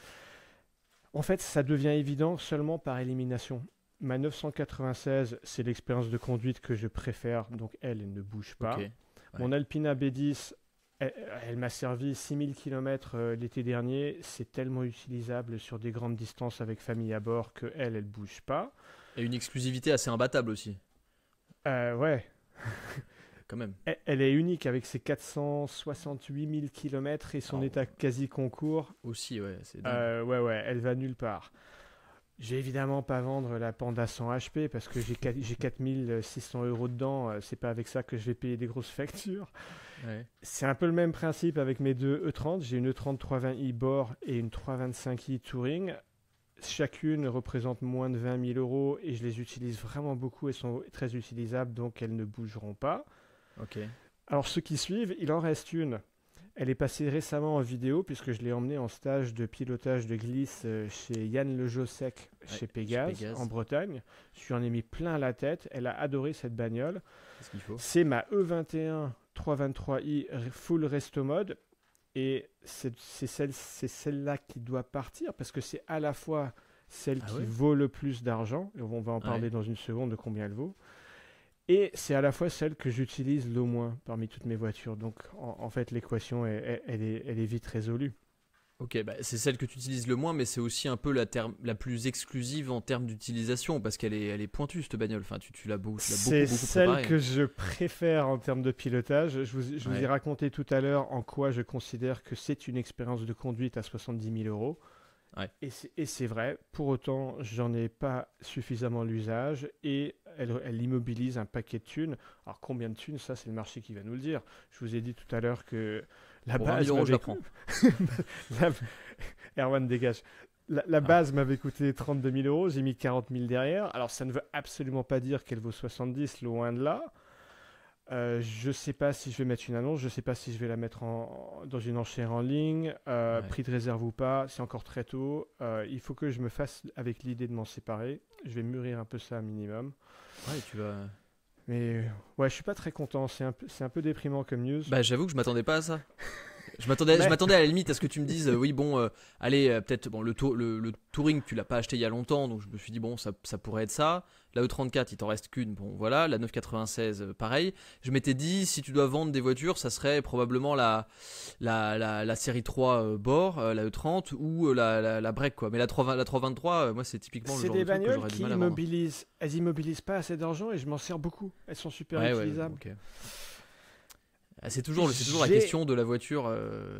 En fait, ça devient évident seulement par élimination. Ma 996, c'est l'expérience de conduite que je préfère, donc elle ne bouge pas. Ok. Ouais. Mon Alpina B10, elle m'a servi 6000 km l'été dernier. C'est tellement utilisable sur des grandes distances avec famille à bord que elle bouge pas. Et une exclusivité assez imbattable aussi, Ouais, quand même. elle est unique avec ses 468 000 km et son Alors, état quasi concours. aussi, ouais, c'est dingue. Ouais, elle va nulle part. Je vais évidemment pas vendre la Panda 100 HP parce que j'ai 4600 euros dedans. C'est pas avec ça que je vais payer des grosses factures. Ouais. C'est un peu le même principe avec mes deux E30. J'ai une E30 320i Bord et une 325i Touring. Chacune représente moins de 20 000 euros et je les utilise vraiment beaucoup. Elles sont très utilisables, donc elles ne bougeront pas. Ok. Alors ceux qui suivent, il en reste une. Elle est passée récemment en vidéo puisque je l'ai emmenée en stage de pilotage de glisse chez Yann Le Jossec chez Pégase en Bretagne. Je lui en ai mis plein la tête. Elle a adoré cette bagnole. C'est ce qu'il faut. C'est ma E21 323i full resto mode et c'est celle-là qui doit partir parce que c'est à la fois celle qui Ouais. vaut le plus d'argent, et on va en parler Ouais. dans une seconde de combien elle vaut, et c'est à la fois celle que j'utilise le moins parmi toutes mes voitures. Donc en fait l'équation elle est vite résolue. Ok, bah, c'est celle que tu utilises le moins, mais c'est aussi un peu la plus exclusive en termes d'utilisation, parce elle est pointue cette bagnole. Enfin, tu l'as beaucoup C'est celle préparée. que je préfère en termes de pilotage. Je vous ai Ouais. raconté tout à l'heure en quoi je considère que c'est une expérience de conduite à 70 000 euros. Ouais. Et c'est vrai, pour autant, j'en ai pas suffisamment l'usage et elle immobilise un paquet de thunes. Alors combien de thunes, ça c'est le marché qui va nous le dire. Je vous ai dit tout à l'heure que la Pour 20 base 000 euros, je la m'avait prends. Erwan, dégage. La base m'avait coûté 32 000 euros, j'ai mis 40 000 derrière. Alors ça ne veut absolument pas dire qu'elle vaut 70, loin de là. Je ne sais pas si je vais mettre une annonce, je ne sais pas si je vais la mettre dans une enchère en ligne, Ouais. prix de réserve ou pas, c'est encore très tôt. Il faut que je me fasse avec l'idée de m'en séparer. Je vais mûrir un peu ça un minimum. Ouais, tu vas. Mais ouais, je suis pas très content, c'est un peu déprimant comme news. Bah, j'avoue que je m'attendais pas à ça. Je Mais- m'attendais à la limite à ce que tu me dises, oui, bon, allez, peut-être, bon, le Touring, tu l'as pas acheté il y a longtemps, donc je me suis dit, bon, ça pourrait être ça. La E34, il t'en reste qu'une, bon, voilà. La 996, pareil. Je m'étais dit, si tu dois vendre des voitures, ça serait probablement la série 3 Bord, la E30 ou la Break, quoi. Mais la 323, moi, c'est typiquement le C'est genre des de truc que bagnoles j'aurais du qui mal à vendre. immobilisent, elles immobilisent pas assez d'argent et je m'en sers beaucoup. Elles sont super Ouais, utilisables. ok. Ah, c'est toujours la J'ai- question de la voiture.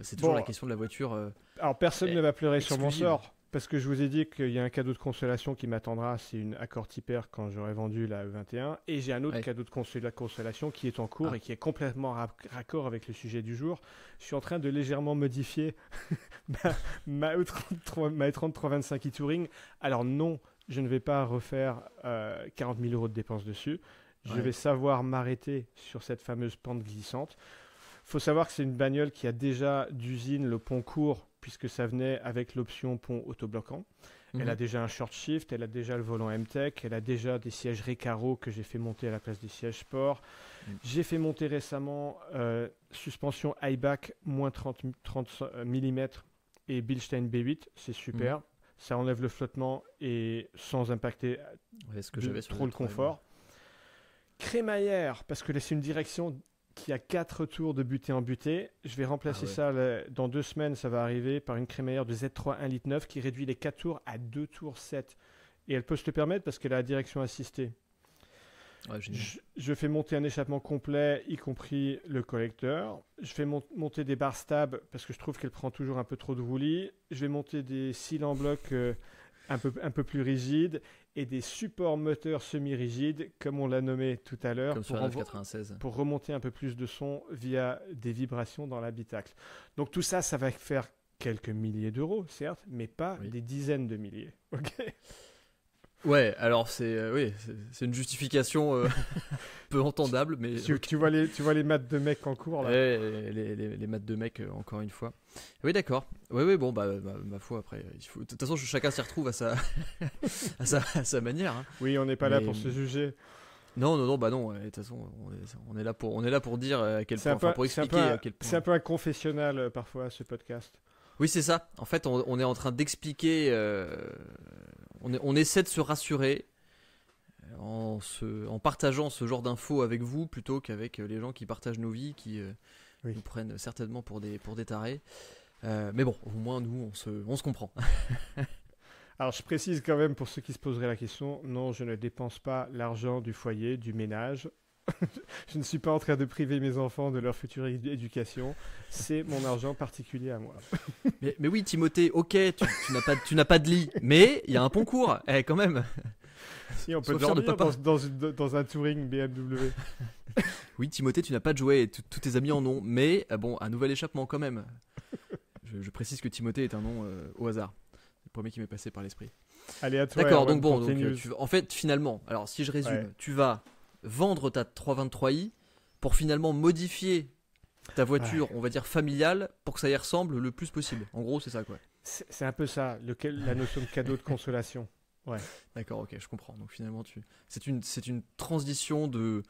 C'est toujours Bon, la question de la voiture. Alors personne ne va pleurer sur mon exclusive. sort parce que je vous ai dit qu'il y a un cadeau de consolation qui m'attendra, c'est une Accord Tipper quand j'aurai vendu la E21 et j'ai un autre Ouais. cadeau de consolation qui est en cours Ah. et qui est complètement raccord avec le sujet du jour. Je suis en train de légèrement modifier ma E30 325i Touring. Alors non, je ne vais pas refaire 40 000 euros de dépenses dessus. Je Ouais. vais savoir m'arrêter sur cette fameuse pente glissante. Faut savoir que c'est une bagnole qui a déjà d'usine le pont court, puisque ça venait avec l'option pont autobloquant. Elle Mhm. a déjà un short shift, elle a déjà le volant M-Tech, elle a déjà des sièges Recaro que j'ai fait monter à la place des sièges sport. J'ai fait monter récemment suspension high-back moins 30 mm et Bilstein B8, c'est super. Ça enlève le flottement et sans impacter Ouais, ce que j'avais sur trop le les autres, confort. Crémaillère, parce que là, c'est une direction qui a 4 tours de butée en butée. Je vais remplacer Ah ouais. ça dans 2 semaines, ça va arriver par une crémaillère de Z3 1,9 litre qui réduit les 4 tours à 2 tours 7. Et elle peut se le permettre parce qu'elle a la direction assistée. Ouais, génial. Je fais monter un échappement complet, y compris le collecteur. Je fais monter des barres stab parce que je trouve qu'elle prend toujours un peu trop de roulis. Je vais monter des cils en bloc un peu plus rigides et des supports moteurs semi-rigides, comme on l'a nommé tout à l'heure, Comme sur la 996. pour remonter un peu plus de son via des vibrations dans l'habitacle. Donc tout ça, ça va faire quelques milliers d'euros, certes, mais pas Oui. des dizaines de milliers. Ok. Ouais, alors c'est oui, c'est une justification peu entendable, mais Tu vois les maths de mecs en cours là. ouais, les maths de mec, encore une fois. Oui, d'accord. Oui, bon, ma foi, après, de toute façon, chacun s'y retrouve à sa, à sa manière. Hein. Oui, on n'est pas là pour se juger. Non, bah non. De toute façon, on est là pour dire à quel point, pour expliquer à quel point. C'est un peu un confessionnal parfois ce podcast. Oui, c'est ça. En fait, on est en train d'expliquer. On essaie de se rassurer en partageant ce genre d'infos avec vous plutôt qu'avec les gens qui partagent nos vies, qui nous prennent certainement pour des tarés. Mais bon, au moins nous, on se comprend. Alors je précise quand même pour ceux qui se poseraient la question, non, je ne dépense pas l'argent du foyer, du ménage. Je ne suis pas en train de priver mes enfants de leur future éducation. C'est mon argent particulier à moi. Mais oui, Timothée, ok, tu n'as pas de lit, mais il y a un concours, quand même. Si on peut dormir dans un touring BMW. Oui, Timothée, tu n'as pas de jouet, et tous tes amis en ont, mais bon, un nouvel échappement quand même. Je précise que Timothée est un nom au hasard. Le premier qui m'est passé par l'esprit. Allez, à toi. D'accord, donc bon, en fait, finalement, alors si je résume, tu vas vendre ta 323i pour finalement modifier ta voiture, on va dire familiale, pour que ça y ressemble le plus possible. En gros, c'est ça, quoi. C'est un peu ça, la notion de cadeau de consolation. Ouais. D'accord, ok, je comprends. Donc finalement, c'est une transition de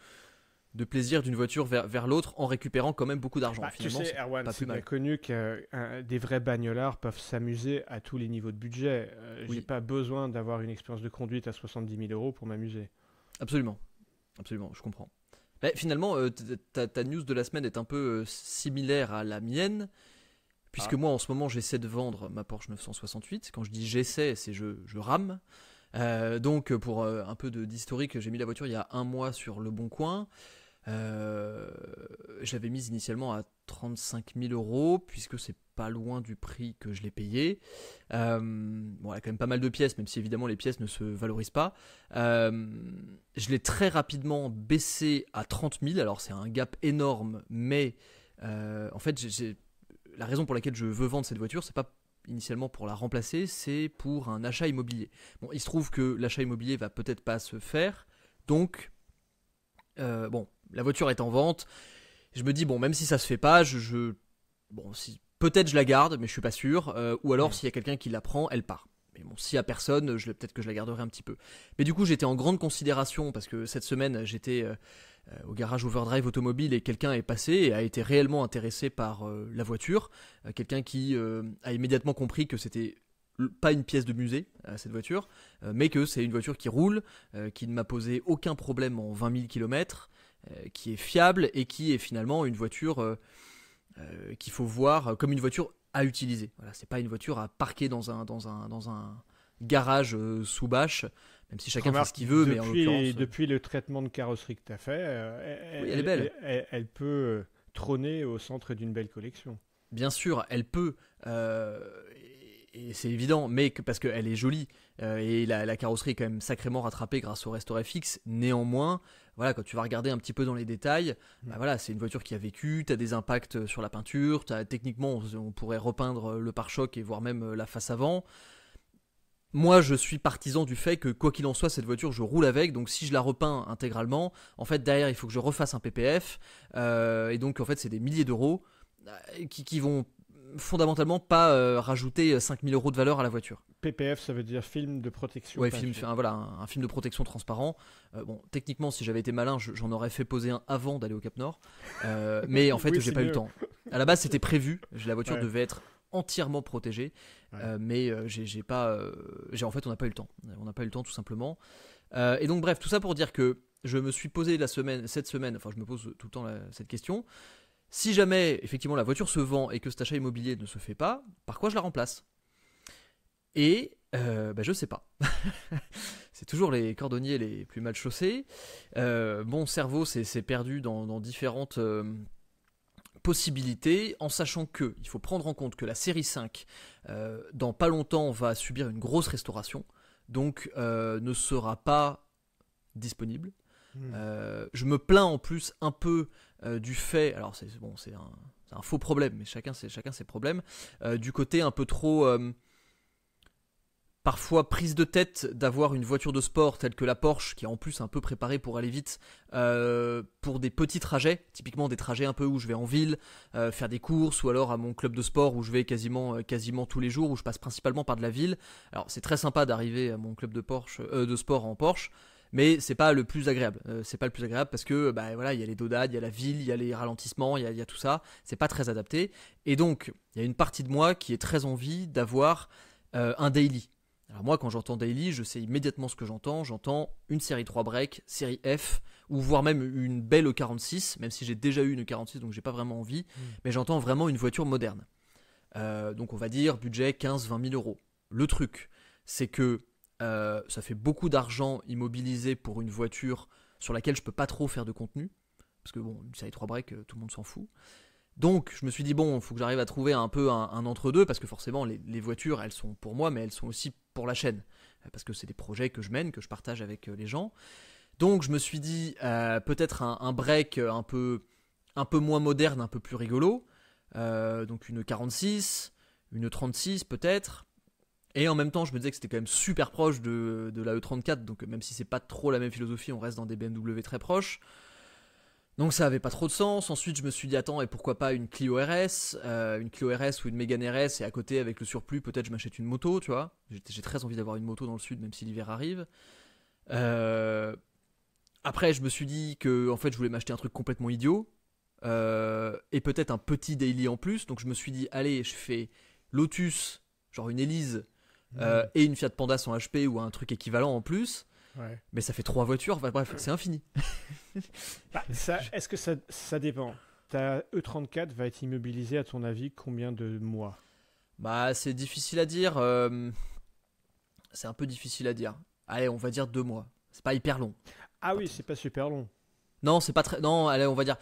plaisir d'une voiture vers l'autre en récupérant quand même beaucoup d'argent. Tu sais, Erwan, c'est bien connu que des vrais bagnolards peuvent s'amuser à tous les niveaux de budget. J'ai pas besoin d'avoir une expérience de conduite à 70 000 € pour m'amuser. Absolument, je comprends. Mais finalement, ta news de la semaine est un peu similaire à la mienne, puisque moi en ce moment j'essaie de vendre ma Porsche 968. Quand je dis j'essaie, c'est je rame. Donc pour un peu d'historique, j'ai mis la voiture il y a 1 mois sur Le Bon Coin. J'avais mis initialement à 35 000 €, puisque c'est pas loin du prix que je l'ai payé. Bon, il y a quand même pas mal de pièces, même si évidemment les pièces ne se valorisent pas. Je l'ai très rapidement baissé à 30 000. Alors c'est un gap énorme, mais en fait la raison pour laquelle je veux vendre cette voiture, c'est pas initialement pour la remplacer, c'est pour un achat immobilier. Bon, il se trouve que l'achat immobilier va peut-être pas se faire, donc bon, la voiture est en vente. Je me dis bon, même si ça se fait pas, bon, si peut-être je la garde, mais je suis pas sûr. Ou alors s'il y a quelqu'un qui la prend, elle part. Mais bon, s'il y a personne, peut-être que je la garderai un petit peu. Mais du coup, j'étais en grande considération parce que cette semaine, j'étais au garage Overdrive Automobile et quelqu'un est passé et a été réellement intéressé par la voiture. Quelqu'un qui a immédiatement compris que c'était pas une pièce de musée, cette voiture, mais que c'est une voiture qui roule, qui ne m'a posé aucun problème en 20 000 km, qui est fiable et qui est finalement une voiture qu'il faut voir comme une voiture à utiliser. Voilà, c'est pas une voiture à parquer dans un garage sous bâche, même si chacun fait ce qu'il veut, mais en l'occurrence... Depuis le traitement de carrosserie que tu as fait, elle est belle. Elle peut trôner au centre d'une belle collection. Bien sûr, elle peut... et c'est évident, mais parce qu'elle est jolie et la carrosserie est quand même sacrément rattrapée grâce au restauré fixe. Néanmoins, voilà, quand tu vas regarder un petit peu dans les détails, voilà, c'est une voiture qui a vécu, tu as des impacts sur la peinture, techniquement on pourrait repeindre le pare-choc et voire même la face avant. Moi, je suis partisan du fait que quoi qu'il en soit, cette voiture, je roule avec. Donc, si je la repeins intégralement, en fait, derrière, il faut que je refasse un PPF. Et donc, en fait, c'est des milliers d'euros qui vont fondamentalement pas rajouter 5 000 € de valeur à la voiture. PPF, ça veut dire film de protection. Ouais, voilà, un film de protection transparent. Bon, techniquement, si j'avais été malin, j'en aurais fait poser un avant d'aller au Cap Nord. Mais en fait, oui, j'ai pas eu le temps. À la base, c'était prévu. La voiture devait être entièrement protégée, mais en fait, on n'a pas eu le temps. On n'a pas eu le temps, tout simplement. Et donc, bref, tout ça pour dire que je me suis posé cette semaine, enfin, je me pose tout le temps cette question. Si jamais, effectivement, la voiture se vend et que cet achat immobilier ne se fait pas, par quoi je la remplace ? Et je sais pas. C'est toujours les cordonniers les plus mal chaussés. Mon cerveau s'est perdu dans différentes possibilités, en sachant que il faut prendre en compte que la série 5, dans pas longtemps, va subir une grosse restauration, donc ne sera pas disponible. Je me plains en plus un peu du fait, alors c'est un faux problème, mais chacun ses problèmes, du côté un peu trop parfois prise de tête d'avoir une voiture de sport telle que la Porsche, qui est en plus un peu préparée pour aller vite, pour des petits trajets, typiquement des trajets un peu où je vais en ville, faire des courses, ou alors à mon club de sport où je vais quasiment tous les jours, où je passe principalement par de la ville. Alors c'est très sympa d'arriver à mon club de sport en Porsche, mais c'est pas le plus agréable. C'est pas le plus agréable parce que bah voilà, il y a les dodades, il y a la ville, il y a les ralentissements, il y a tout ça. C'est pas très adapté. Et donc il y a une partie de moi qui est très envie d'avoir un daily. Alors moi, quand j'entends daily, je sais immédiatement ce que j'entends. J'entends une série 3 break, série F, ou voire même une belle E46, même si j'ai déjà eu une E46, donc j'ai pas vraiment envie. Mais j'entends vraiment une voiture moderne. Donc on va dire budget 15-20 000 euros. Le truc, c'est que ça fait beaucoup d'argent immobilisé pour une voiture sur laquelle je peux pas trop faire de contenu. Parce que bon, une série 3 break, tout le monde s'en fout. Donc je me suis dit bon, il faut que j'arrive à trouver un peu un entre-deux, parce que forcément les voitures, elles sont pour moi, mais elles sont aussi pour la chaîne, parce que c'est des projets que je mène, que je partage avec les gens. Donc je me suis dit peut-être un break un peu moins moderne, un peu plus rigolo, donc une 46, une 36 peut-être. Et en même temps, je me disais que c'était quand même super proche de la E34, donc même si c'est pas trop la même philosophie, on reste dans des BMW très proches. Donc ça avait pas trop de sens. Ensuite, je me suis dit attends, et pourquoi pas une Clio RS, ou une Mégane RS, et à côté avec le surplus, peut-être je m'achète une moto, tu vois. J'ai très envie d'avoir une moto dans le sud, même si l'hiver arrive. Après, je me suis dit que en fait, je voulais m'acheter un truc complètement idiot, et peut-être un petit daily en plus. Donc je me suis dit allez, je fais Lotus, genre une Elise, et une Fiat Panda 100 HP ou un truc équivalent en plus. Ouais. Mais ça fait 3 voitures, enfin, bref, c'est infini. Bah, est-ce que ça dépend? Ta E34 va être immobilisée, à ton avis, combien de mois? Bah, c'est difficile à dire. C'est un peu difficile à dire. Allez, on va dire 2 mois. C'est pas hyper long. Ah oui, c'est pas super long. Non, c'est pas très. Non, allez, on va dire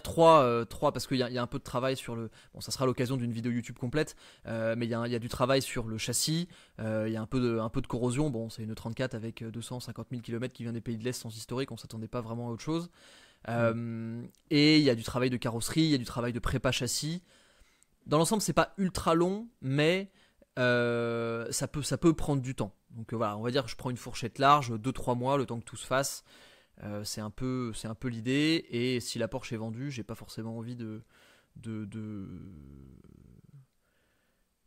3, parce qu'il y a un peu de travail sur le. Bon, ça sera l'occasion d'une vidéo YouTube complète, mais il y a du travail sur le châssis. Il y a un peu de corrosion. Bon, c'est une 34 avec 250 000 km qui vient des pays de l'Est sans historique. On s'attendait pas vraiment à autre chose. Et il y a du travail de carrosserie, il y a du travail de prépa châssis. Dans l'ensemble, c'est pas ultra long, mais ça peut prendre du temps. Donc voilà, on va dire que je prends une fourchette large, 2-3 mois, le temps que tout se fasse. C'est un peu l'idée. Et si la Porsche est vendue, j'ai pas forcément envie de...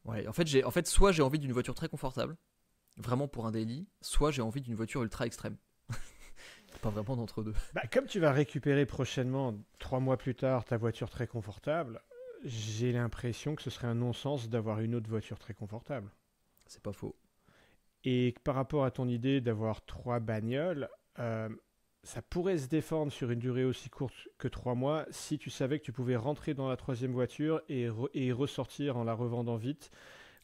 Ouais, en fait, soit j'ai envie d'une voiture très confortable, vraiment pour un daily, soit j'ai envie d'une voiture ultra extrême. Pas vraiment d'entre-deux. Bah, comme tu vas récupérer prochainement, 3 mois plus tard, ta voiture très confortable, j'ai l'impression que ce serait un non-sens d'avoir une autre voiture très confortable. C'est pas faux. Et par rapport à ton idée d'avoir 3 bagnoles, ça pourrait se défendre sur une durée aussi courte que 3 mois si tu savais que tu pouvais rentrer dans la troisième voiture et ressortir en la revendant vite.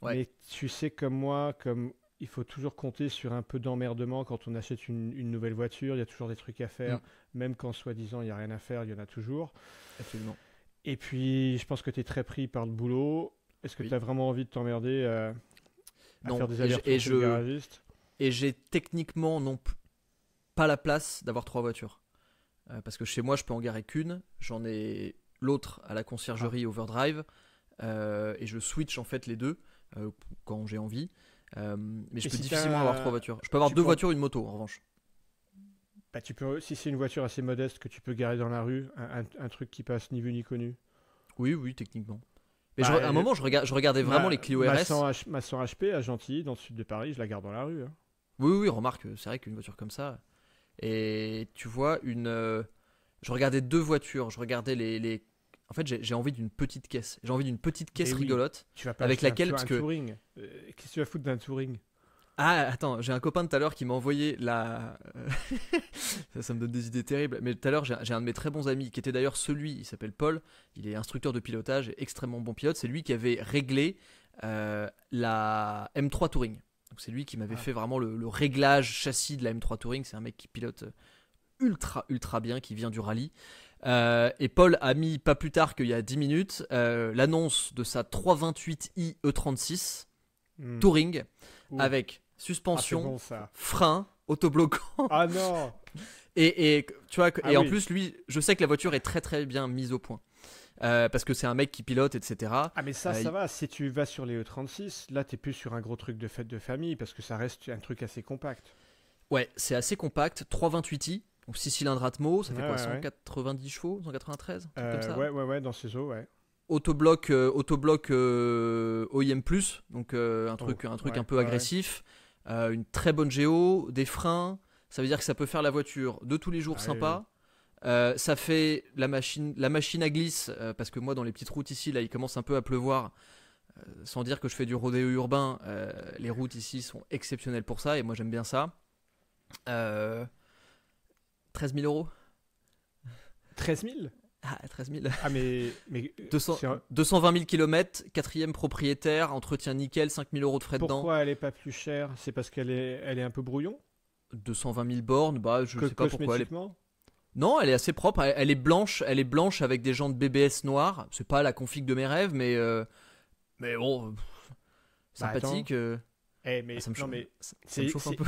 Ouais. Mais tu sais comme moi, comme il faut toujours compter sur un peu d'emmerdement quand on achète une nouvelle voiture, il y a toujours des trucs à faire, même quand soi-disant il n'y a rien à faire, il y en a toujours. Absolument. Et puis je pense que tu es très pris par le boulot. Est-ce que tu as vraiment envie de t'emmerder à Non, faire des allers-retours chez le garagiste? Et j'ai techniquement pas la place d'avoir 3 voitures. Parce que chez moi, je peux en garer qu'une. J'en ai l'autre à la conciergerie Overdrive. Et je switch en fait les deux quand j'ai envie. Mais je peux difficilement avoir 3 voitures. Je peux avoir 2 voitures et une moto en revanche. Bah, tu peux, si c'est une voiture assez modeste que tu peux garer dans la rue, un truc qui passe ni vu ni connu. Oui, techniquement. Mais à un moment, je regardais vraiment les Clio RS. Ma 100 HP à Gentilly, dans le sud de Paris, je la garde dans la rue. Hein. Oui, remarque, c'est vrai qu'une voiture comme ça. Et tu vois, je regardais 2 voitures. Je regardais les... En fait, j'ai envie d'une petite caisse. J'ai envie d'une petite caisse rigolote. Tu vas pas avec laquelle. un touring. Qu'est-ce que tu vas foutre d'un touring? Ah, attends, j'ai un copain tout à l'heure qui m'a envoyé la. Ça me donne des idées terribles. Mais tout à l'heure, j'ai un de mes très bons amis qui était d'ailleurs il s'appelle Paul. Il est instructeur de pilotage et extrêmement bon pilote. C'est lui qui avait réglé la M3 Touring. Donc c'est lui qui m'avait fait vraiment le réglage châssis de la M3 Touring. C'est un mec qui pilote ultra bien, qui vient du rallye. Et Paul a mis pas plus tard qu'il y a 10 minutes l'annonce de sa 328i E36 Touring avec suspension, frein, autobloquant. Ah non. Et tu vois, en plus lui, je sais que la voiture est très très bien mise au point. parce que c'est un mec qui pilote, etc. Ah mais ça va, si tu vas sur les E36, là t'es plus sur un gros truc de fête de famille, parce que ça reste un truc assez compact. Ouais, c'est assez compact, 328i, donc 6 cylindres Atmo, ça fait quoi, Ouais. 190 chevaux, 193, un truc comme ça. Ouais, dans ces eaux, ouais. Autobloc OEM+, donc un truc ouais, un peu agressif, une très bonne géo, des freins, ça veut dire que ça peut faire la voiture de tous les jours sympa. Ça fait la machine à glisse, parce que moi dans les petites routes ici, là il commence un peu à pleuvoir, sans dire que je fais du rodéo urbain, les routes ici sont exceptionnelles pour ça, et moi j'aime bien ça. 13 000 euros. 13 000 Ah, 13 000. Ah mais 220 000 km, quatrième propriétaire, entretien nickel, 5 000 euros de frais dedans. Pourquoi elle est pas plus chère? C'est parce qu'elle est un peu brouillon? 220 000 bornes, bah je sais pas pourquoi elle est... Non, elle est assez propre, elle est blanche avec des jantes BBS noires. C'est pas la config de mes rêves, mais bon, sympathique. Ça me chauffe un peu.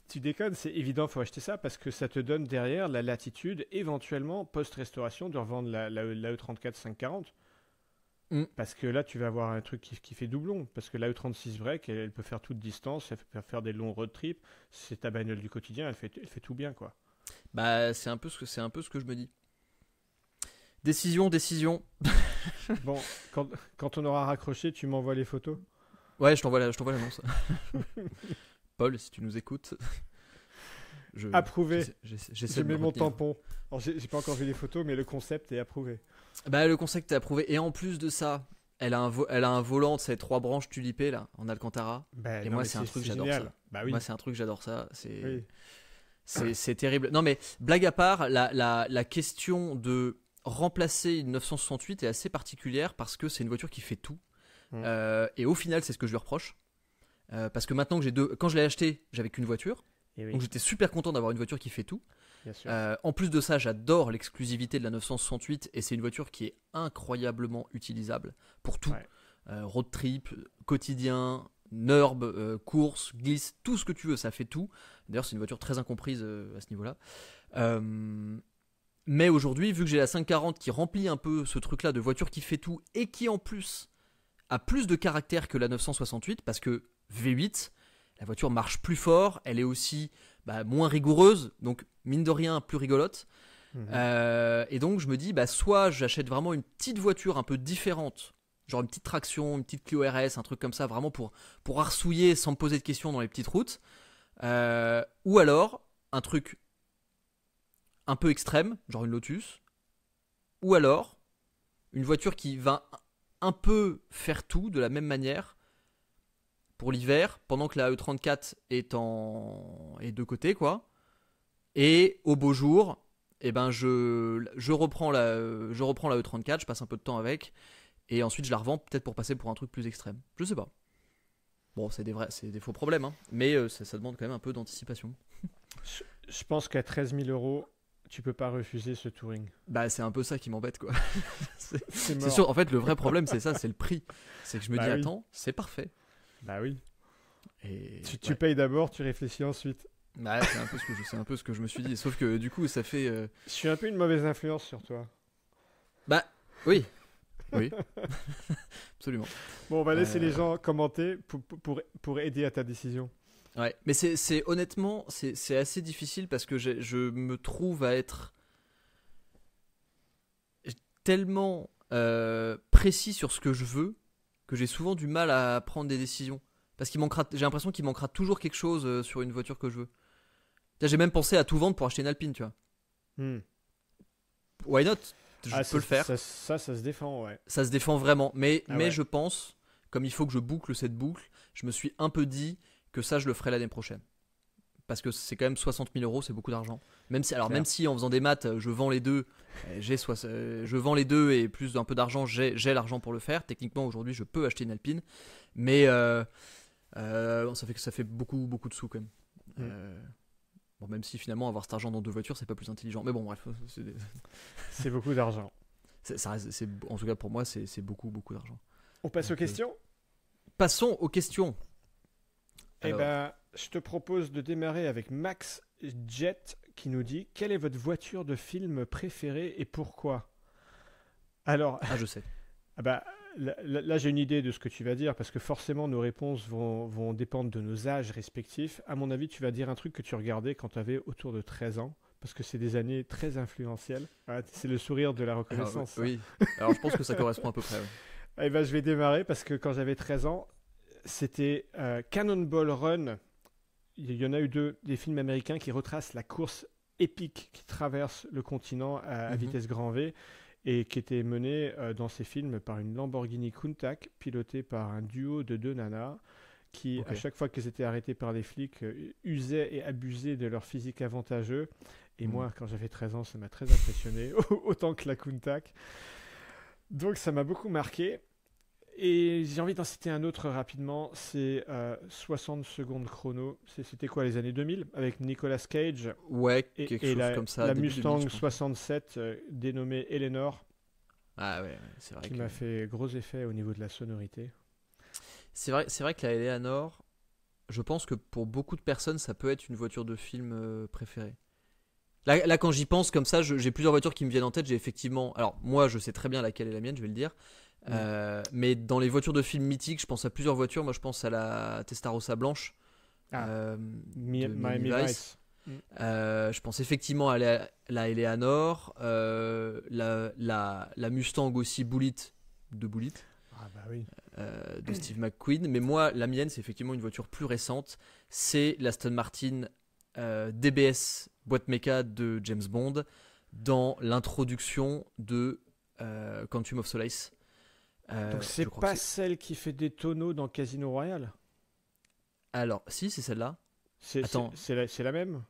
Tu déconnes, c'est évident, faut acheter ça parce que ça te donne derrière la latitude, éventuellement, post-restauration, de revendre la E34 540. Parce que là, tu vas avoir un truc qui fait doublon. Parce que la E36 break, elle peut faire toute distance, elle peut faire des longs road trips. C'est ta bagnole du quotidien, elle fait tout bien, quoi. Bah, c'est un peu ce que je me dis. Décision. Bon, quand on aura raccroché, tu m'envoies les photos. Ouais, je t'envoie l'annonce. Paul, si tu nous écoutes. Approuvé. J'essaie je de mets me mon retenir. tampon. Alors, j'ai pas encore vu les photos, mais le concept est approuvé. Bah, le concept est approuvé. Et en plus de ça, elle a un volant de ces 3 branches tulipées là, en Alcantara. Et moi, c'est un truc, j'adore ça. Bah oui. Moi, c'est un truc, j'adore ça. Oui. C'est terrible. Non, mais blague à part, la question de remplacer une 968 est assez particulière parce que c'est une voiture qui fait tout. Et au final, c'est ce que je lui reproche. Parce que maintenant que j'ai deux. Quand je l'ai acheté, j'avais qu'une voiture. Donc j'étais super content d'avoir une voiture qui fait tout. Bien sûr. En plus de ça, j'adore l'exclusivité de la 968 et c'est une voiture qui est incroyablement utilisable pour tout. Road trip, quotidien, NURB, course, glisse, tout ce que tu veux, ça fait tout. D'ailleurs, c'est une voiture très incomprise à ce niveau-là. Mais aujourd'hui, vu que j'ai la 540 qui remplit un peu ce truc-là de voiture qui fait tout et qui en plus a plus de caractère que la 968 parce que V8, la voiture marche plus fort, elle est aussi moins rigoureuse, donc mine de rien plus rigolote. Et donc je me dis, soit j'achète vraiment une petite voiture un peu différente, genre une petite traction, une petite Clio RS, un truc comme ça, vraiment pour arsouiller sans me poser de questions dans les petites routes. Ou alors un truc un peu extrême, genre une Lotus. Ou alors une voiture qui va un peu faire tout de la même manière pour l'hiver, pendant que la E34 est de côté, quoi. Et au beau jour, je reprends la E34, je passe un peu de temps avec, et ensuite je la revends peut-être pour passer pour un truc plus extrême. Je sais pas. Bon, c'est des faux problèmes, hein, mais ça demande quand même un peu d'anticipation. Je pense qu'à 13 000 euros, tu peux pas refuser ce touring. C'est un peu ça qui m'embête, quoi. C'est sûr, en fait, le vrai problème, c'est ça, c'est le prix. C'est que je me dis, oui. attends, c'est parfait. Bah oui. Et tu payes d'abord, tu réfléchis ensuite. C'est un peu ce que je me suis dit. Sauf que du coup, ça fait. Je suis un peu une mauvaise influence sur toi. Oui. Absolument. Bon, on va laisser les gens commenter pour aider à ta décision. Ouais, mais c'est honnêtement, c'est assez difficile parce que je me trouve à être tellement précis sur ce que je veux que j'ai souvent du mal à prendre des décisions. Parce j'ai l'impression qu'il manquera toujours quelque chose sur une voiture que je veux. J'ai même pensé à tout vendre pour acheter une Alpine, tu vois. Why not? Je peux le faire. Ça se défend, ouais. Ça se défend vraiment. Mais ouais. je pense, comme il faut que je boucle cette boucle, je me suis un peu dit que ça, je le ferai l'année prochaine. Parce que c'est quand même 60 000 euros, c'est beaucoup d'argent. Même si en faisant des maths, je vends les deux, je vends les deux et plus d'un peu d'argent, j'ai l'argent pour le faire. Techniquement, aujourd'hui, je peux acheter une Alpine. Mais ça fait beaucoup, beaucoup de sous quand même. Bon, même si finalement avoir cet argent dans deux voitures, c'est pas plus intelligent. Mais bon, bref, c'est beaucoup d'argent. En tout cas, pour moi, c'est beaucoup, beaucoup d'argent. On passe aux questions. Passons aux questions. Je te propose de démarrer avec Max Jet qui nous dit: quelle est votre voiture de film préférée et pourquoi? Alors, Ah, je sais. ah bah, là, j'ai une idée de ce que tu vas dire, parce que forcément, nos réponses vont dépendre de nos âges respectifs. À mon avis, tu vas dire un truc que tu regardais quand tu avais autour de 13 ans, parce que c'est des années très influentielles. Ah, c'est le sourire de la Alors, reconnaissance, ça. oui. Alors, je pense que ça correspond à peu près. Ouais. Eh ben, je vais démarrer, parce que quand j'avais 13 ans, c'était Cannonball Run. Il y en a eu deux, des films américains qui retracent la course épique qui traverse le continent à Mhm. vitesse grand V et qui était menée dans ces films par une Lamborghini Countach pilotée par un duo de deux nanas qui, à Ok. chaque fois qu'elles étaient arrêtées par les flics, usaient et abusaient de leur physique avantageux. Et Mm. moi, quand j'avais 13 ans, ça m'a très impressionné, autant que la Countach. Donc ça m'a beaucoup marqué. Et j'ai envie d'en citer un autre rapidement, c'est 60 secondes chrono. C'était quoi, les années 2000? Avec Nicolas Cage Ouais, et, quelque et chose la, comme ça, la début 2000, Mustang je pense. 67 dénommée Eleanor, Ah ouais, ouais, c'est vrai qui que m'a fait gros effet au niveau de la sonorité. c'est vrai que la Eleanor, je pense que pour beaucoup de personnes, ça peut être une voiture de film préférée. Là, quand j'y pense comme ça, j'ai plusieurs voitures qui me viennent en tête. J'ai effectivement, alors moi, je sais très bien laquelle est la mienne, je vais le dire. Mm. Mais dans les voitures de films mythiques, je pense à plusieurs voitures. Moi, je pense à la Testarossa blanche Ah, de Miami Miami Vice. Vice. Mm. Je pense effectivement à la Eleanor, la Mustang aussi Bullitt Ah bah oui. de Steve McQueen. Mais moi, la mienne, c'est effectivement une voiture plus récente. C'est l'Aston Martin DBS boîte méca de James Bond dans l'introduction de Quantum of Solace. Donc Je c'est crois que pas c'est. celle qui fait des tonneaux dans Casino Royale? Alors, si, c'est celle-là. Attends, C'est la même?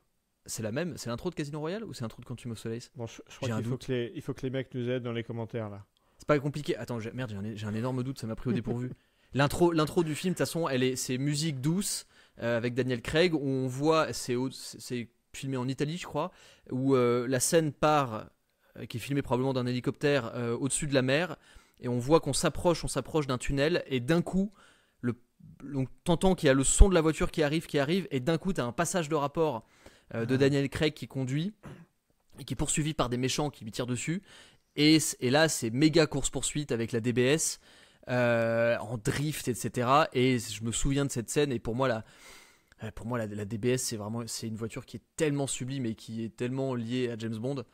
c'est la même. C'est l'intro de Casino Royale ou c'est l'intro de Quantum of Solace? Bon, je crois J'ai un qu'il faut doute. que il faut que les mecs nous aident dans les commentaires là. C'est pas compliqué. Attends, merde, j'ai un énorme doute, ça m'a pris au dépourvu. L'intro du film, de toute façon, c'est musique douce avec Daniel Craig où on voit, c'est filmé en Italie, je crois, où la scène part, qui est filmée probablement d'un hélicoptère au-dessus de la mer, et on voit qu'on s'approche d'un tunnel, et d'un coup, le, on t'entend qu'il y a le son de la voiture qui arrive, et d'un coup, t'as un passage de rapport de Daniel Craig qui conduit et qui est poursuivi par des méchants qui lui tirent dessus. Et là, c'est méga course-poursuite avec la DBS, en drift, etc. Et je me souviens de cette scène, et pour moi la DBS, c'est une voiture qui est tellement sublime et qui est tellement liée à James Bond,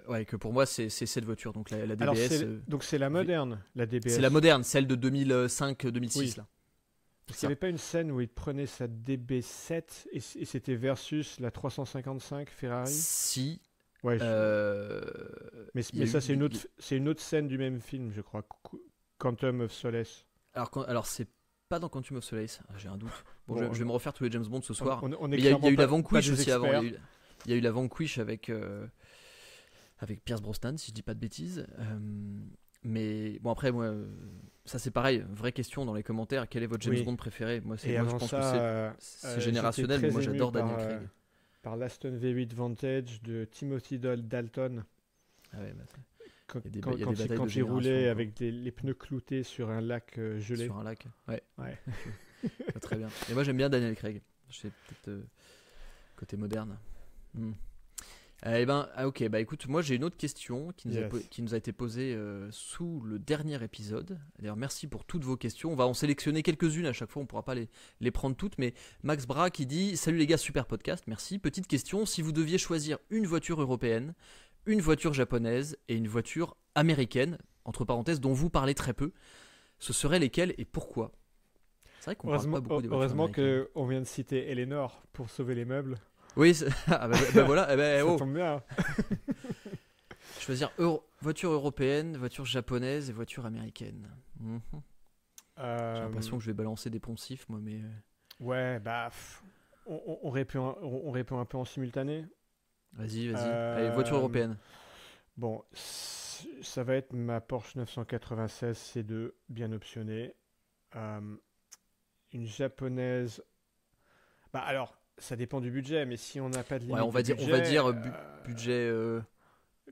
ouais, que pour moi, c'est cette voiture. Donc la Alors DBS, donc c'est la moderne, la c'est la DBS. moderne, celle de 2005-2006. Oui. Là. Parce C'est qu'il n'y ça. avait pas une scène où il prenait sa DB7 et c'était versus la 355 Ferrari? Si. Ouais, euh, il y mais a ça eu, c'est une autre scène du même film, je crois. Quantum of Solace. alors c'est pas dans Quantum of Solace, j'ai un doute. Bon, Bon, je vais me refaire tous les James Bond ce soir. on est Mais il y a clairement eu la pas Vanquish des aussi avant. experts. Il y a eu la Vanquish avec Pierce Brosnan, si je dis pas de bêtises. Mais bon, après, moi, ça c'est pareil, vraie question dans les commentaires. Quel est votre James Oui. Bond préféré? Moi, Et je avant pense que ça, c'est générationnel, mais moi j'étais très j'adore ému Daniel Craig. par l'Aston V8 Vantage de Timothy Dalton. Ah ouais, bah, Quand, il y a des, quand, il y a quand des il, batailles quand de il génération roulait encore. avec les pneus cloutés sur un lac gelé. Sur un lac. Ouais, Ouais. très bien. Et moi j'aime bien Daniel Craig. C'est peut-être côté moderne. Hmm. Ok, bah écoute, moi j'ai une autre question Yes. qui nous a été posée sous le dernier épisode. D'ailleurs, merci pour toutes vos questions. On va en sélectionner quelques-unes à chaque fois, on pourra pas les prendre toutes. Mais Max Bra qui dit: Salut les gars, super podcast, merci. Petite question, si vous deviez choisir une voiture européenne, une voiture japonaise et une voiture américaine, entre parenthèses, dont vous parlez très peu, ce seraient lesquelles et pourquoi? C'est vrai qu'on parle pas beaucoup des voitures Heureusement américaines. qu'on vient de citer Eleanor pour sauver les meubles. Oui, ah bah voilà, eh ben, Ça oh. tombe bien. Choisir voiture européenne, voiture japonaise et voiture américaine. Mhm. J'ai l'impression que je vais balancer des poncifs, moi, mais. Ouais, bah, on répond un peu en simultané. Vas-y. Allez, voiture européenne. Bon, ça va être ma Porsche 996 C2, bien optionnée. Une japonaise. Bah alors, ça dépend du budget, mais si on n'a pas de limite Ouais, on va de dire budget, budget.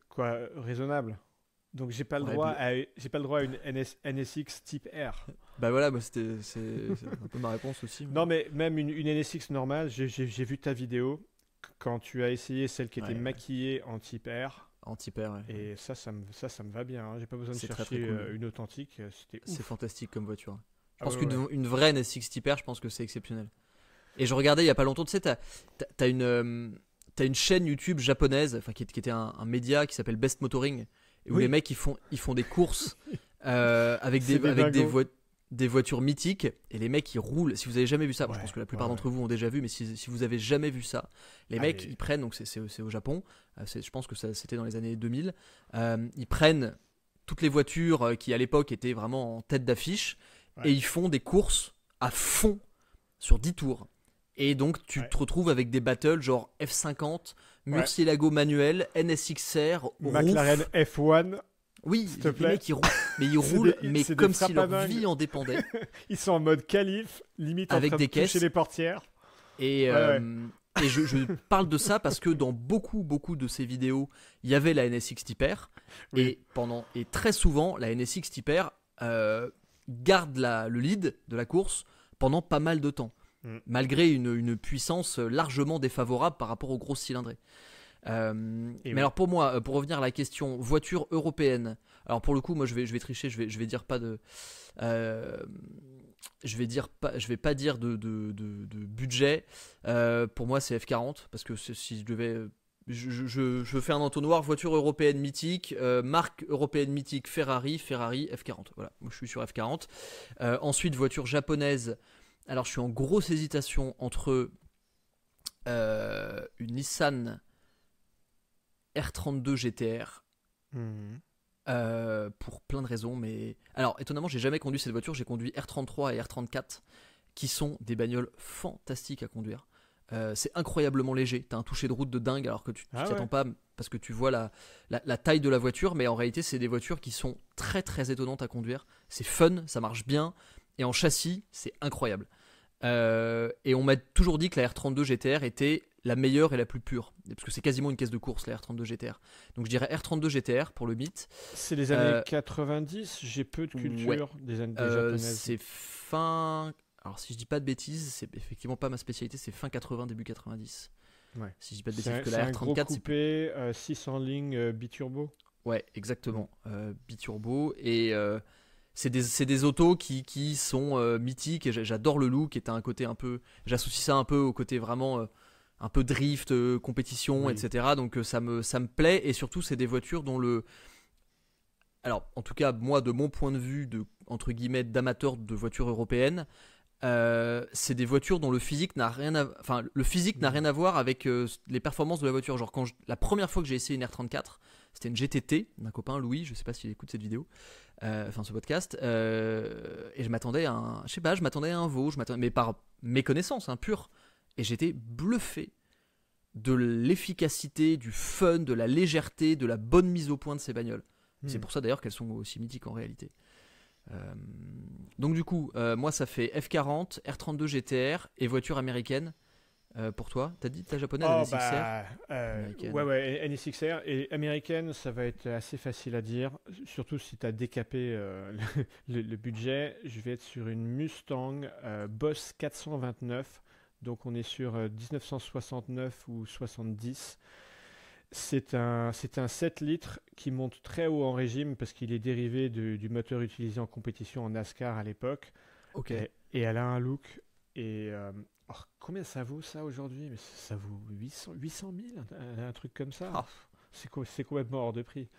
quoi, raisonnable. Donc j'ai pas le Ouais, droit à une NSX type R. Bah voilà, c'est un peu ma réponse aussi. Non, mais même une NSX normale, j'ai vu ta vidéo quand tu as essayé celle qui était Ouais. maquillée en type R. Anti-pair, ouais. Et ça me va bien. Hein. J'ai pas besoin de C'est chercher très, très cool. une authentique. C'était C'est ouf. fantastique comme voiture. Je Ah pense ouais, qu'une ouais. une vraie NSX Tipper, je pense que c'est exceptionnel. Et je regardais il y a pas longtemps, tu sais, t'as une chaîne YouTube japonaise, enfin qui était un média qui s'appelle Best Motoring, et où les Oui, mecs ils font des courses avec c'est des avec dingos. des voitures mythiques, et les mecs ils roulent. Si vous avez jamais vu ça, bon, je pense Ouais, que la ouais, plupart ouais. d'entre vous ont déjà vu, mais si vous avez jamais vu ça, les Ah, mecs mais... ils prennent, donc c'est au Japon, je pense que c'était dans les années 2000, ils prennent toutes les voitures qui à l'époque étaient vraiment en tête d'affiche, et Ouais, ils font des courses à fond sur 10 tours. Et donc tu ouais, te retrouves avec des battles genre F50, ouais. Murcielago manuel, NSXR, McLaren Roof. F1, Oui, s'il te les plaît. mecs ils roulent, mais ils roulent mais C'est des comme si frappes à leur dingue. vie en dépendait, Ils sont en mode qualif, limite en avec train de des toucher caisses. les portières. Et, Ouais, ouais. je parle de ça parce que dans beaucoup de ces vidéos, il y avait la NSX Tipper. Oui. Et très souvent, la NSX Tipper garde le lead de la course pendant pas mal de temps, Mm. malgré une puissance largement défavorable par rapport aux grosses cylindrées. Et Mais oui. alors pour moi, pour revenir à la question voiture européenne, alors pour le coup, moi je vais tricher, je vais dire pas de, euh, je vais pas dire de budget. Pour moi c'est F40 parce que si je devais, je fais un entonnoir voiture européenne mythique, marque européenne mythique Ferrari F40. Voilà, moi je suis sur F40. Ensuite voiture japonaise. Alors je suis en grosse hésitation entre une Nissan R32 GTR Mhm. pour plein de raisons. Mais alors, étonnamment, j'ai jamais conduit cette voiture. J'ai conduit R33 et R34 qui sont des bagnoles fantastiques à conduire. C'est incroyablement léger. T'as un toucher de route de dingue alors que tu Ah t'y ouais. attends pas parce que tu vois la taille de la voiture. Mais en réalité, c'est des voitures qui sont très très étonnantes à conduire. C'est fun, ça marche bien. Et en châssis, c'est incroyable. Et on m'a toujours dit que la R32 GTR était la meilleure et la plus pure. Parce que c'est quasiment une caisse de course, la R32 GTR. Donc je dirais R32 GTR pour le mythe. C'est les années Euh, 90. J'ai peu de ouais. culture des japonaises. C'est fin. Alors si je dis pas de bêtises, c'est effectivement pas ma spécialité, c'est fin 80, début 90. Ouais. Si je dis pas de C'est bêtises, parce un, que c'est la un gros R34, c'est plus. coupé 600 lignes biturbo. Ouais, Mm. exactement. Biturbo. Et c'est des autos qui sont mythiques. Et j'adore le look. Et t'as un côté un peu. J'associe ça un peu au côté vraiment. Un peu drift, compétition, Oui. etc. Donc ça me plaît. Et surtout, c'est des voitures dont le. Alors, en tout cas, moi, de mon point de vue, entre guillemets, d'amateur de voitures européennes, c'est des voitures dont le physique n'a rien à, enfin, le physique n'a Mm. rien à voir avec les performances de la voiture. Genre, la première fois que j'ai essayé une R34, c'était une GTT d'un copain, Louis, je sais pas s'il écoute cette vidéo, enfin ce podcast, et je m'attendais à je sais pas, je m'attendais à un veau, mais par méconnaissance, hein, pure. Et j'étais bluffé de l'efficacité, du fun, de la légèreté, de la bonne mise au point de ces bagnoles. C'est Mm. pour ça d'ailleurs qu'elles sont aussi mythiques en réalité. Euh, donc du coup, moi ça fait F40, R32 GTR et voiture américaine. Pour toi, t'as dit ta japonaise Oh NSXR bah américaine. ouais ouais NSXR et américaine ça va être assez facile à dire surtout si tu as décapé le budget. Je vais être sur une Mustang Boss 429 donc on est sur 1969 ou 70. C'est un 7 litres qui monte très haut en régime parce qu'il est dérivé du moteur utilisé en compétition en NASCAR à l'époque. Ok. Et elle a un look. Et alors, combien ça vaut ça aujourd'hui? Mais ça vaut 800 000, un truc comme ça. Ah, C'est complètement hors de prix.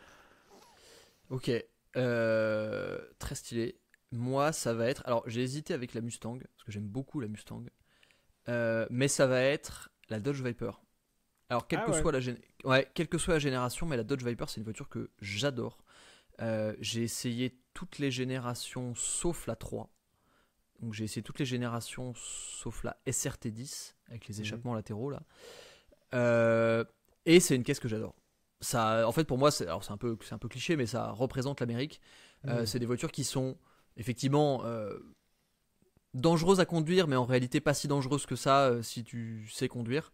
ok. Très stylé. Moi, ça va être. Alors, j'ai hésité avec la Mustang parce que j'aime beaucoup la Mustang, mais ça va être la Dodge Viper. Alors, Ah ouais. quelle que soit la génération, mais la Dodge Viper, c'est une voiture que j'adore. J'ai essayé toutes les générations sauf la 3. Donc, j'ai essayé toutes les générations sauf la SRT10 avec les Mhm. échappements latéraux là. Euh, et c'est une caisse que j'adore. Ça, en fait, pour moi, c'est un peu cliché, mais ça représente l'Amérique. Mhm. C'est des voitures qui sont effectivement dangereuses à conduire, mais en réalité pas si dangereuses que ça si tu sais conduire.